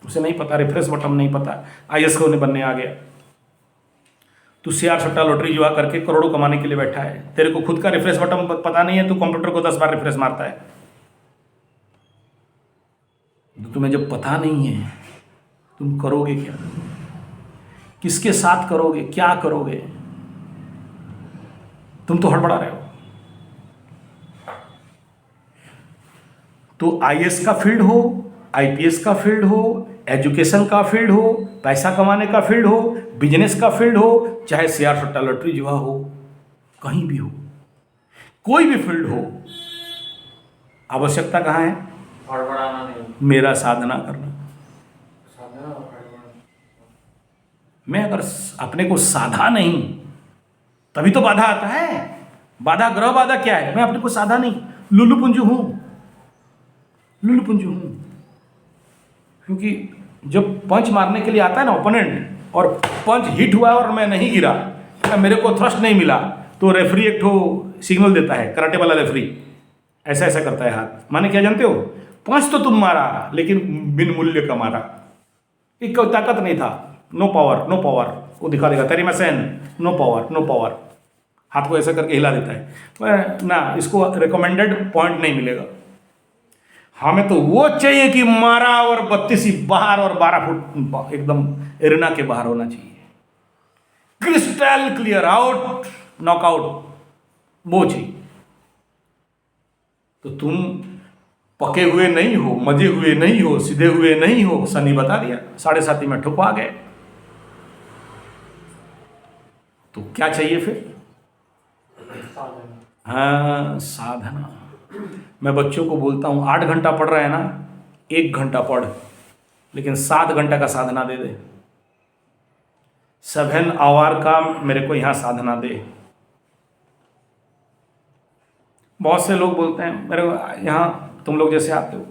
उसे नहीं पता, रिफ्रेश बटन नहीं पता, IAS को बनने आ गया। तू शेयर सट्टा लॉटरी जुआ करके करोड़ों कमाने के लिए बैठा है, तेरे को खुद का रिफ्रेश बटन पता नहीं है, तू कंप्यूटर को 10 बार रिफ्रेश मारता है। तो तुम्हें जब पता नहीं है, तुम करोगे क्या? किसके साथ करोगे, क्या करोगे? तुम तो हड़बड़ा रहे हो। तो IAS का फील्ड हो, IPS का फील्ड हो, एजुकेशन का फील्ड हो, पैसा कमाने का फील्ड हो, बिजनेस का फील्ड हो, चाहे शेयर सट्टा लॉटरी जुआ हो, कहीं भी हो, कोई भी फील्ड हो, आवश्यकता कहाँ है? हड़बड़ाना नहीं, मेरा साधना करना। साधना और हड़बड़ाना। मैं अगर अपने को साधा नहीं, तभी तो बाधा आता है। बाधा, ग्रह बाधा क्या है? मैं अपने को साधा नहीं, लुल्लू पुंजू हूं, लुल्लू पुंजू हूं। क्योंकि जब पंच मारने के लिए आता है ना ओपोनेंट, और पंच हिट हुआ और मैं नहीं गिरा, मेरे को थ्रस्ट नहीं मिला, तो रेफरी एक ठो सिग्नल देता है, कराटे वाला रेफरी ऐसा ऐसा करता है हाथ, माने क्या जानते हो? पंच तो तुम मारा, लेकिन बिन मूल्य का मारा, एक ताकत नहीं था, नो पावर, नो पावर, वो दिखा देगा तेरी मसैन, नो पावर, नो पावर, हाथ को ऐसा करके हिला देता है ना, इसको रिकमेंडेड पॉइंट नहीं मिलेगा। हमें तो वो चाहिए कि मारा और 32 ही बाहर और 12 फुट एकदम एरिना के बाहर होना चाहिए, क्रिस्टल क्लियर, आउट, नॉकआउट, वो चाहिए। तो तुम पके हुए नहीं हो, मजे हुए नहीं हो, सीधे हुए नहीं हो, शनि बता दिया, 7.5 में ठुकवा गए। तो क्या चाहिए फिर? हाँ, साधना। मैं बच्चों को बोलता हूँ 8 घंटा पढ़ रहा है ना, 1 घंटा पढ़, लेकिन 7 घंटा का साधना दे दे, 7 आवर का मेरे को यहाँ साधना दे। बहुत से लोग बोलते हैं मेरे को यहाँ तुम लोग जैसे आते हो,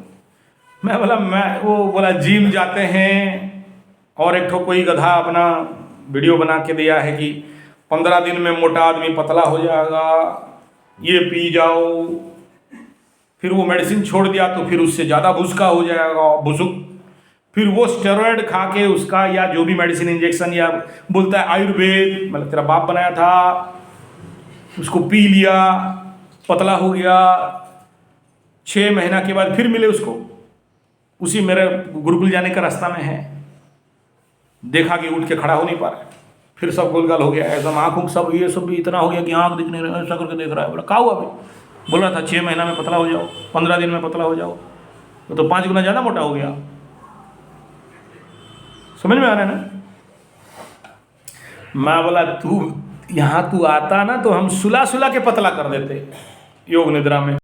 मैं बोला वो बोला जिम जाते हैं, और एक ठो कोई गधा अपना वीडियो बना के दिया है कि 15 दिन में मोटा आदमी पतला हो जाएगा, ये पी जाओ, फिर वो मेडिसिन छोड़ दिया तो फिर उससे ज़्यादा भुसका हो जाएगा, भुसुक, फिर वो स्टेरॉयड खा के उसका या जो भी मेडिसिन इंजेक्शन या बोलता है आयुर्वेद, मतलब तेरा बाप बनाया था, उसको पी लिया, पतला हो गया, 6 महीना के बाद फिर मिले उसको, उसी मेरे गुरुकुल जाने का रास्ता में है, देखा कि उठ के खड़ा हो नहीं पा रहा है, फिर सब गोलगाल हो गया, एकदम आँखों सब ये सब भी इतना हो गया कि आँख दिख नहीं रहा, ऐसा करके देख रहा है। बोला क्या हुआ भाई? बोल रहा था 6 महीना में पतला हो जाओ, 15 दिन में पतला हो जाओ, तो 5 गुना ज़्यादा मोटा हो गया। समझ में आ रहा है ना? मैं बोला तू यहाँ तू आता ना तो हम सुला सुला के पतला कर देते योग निद्रा में।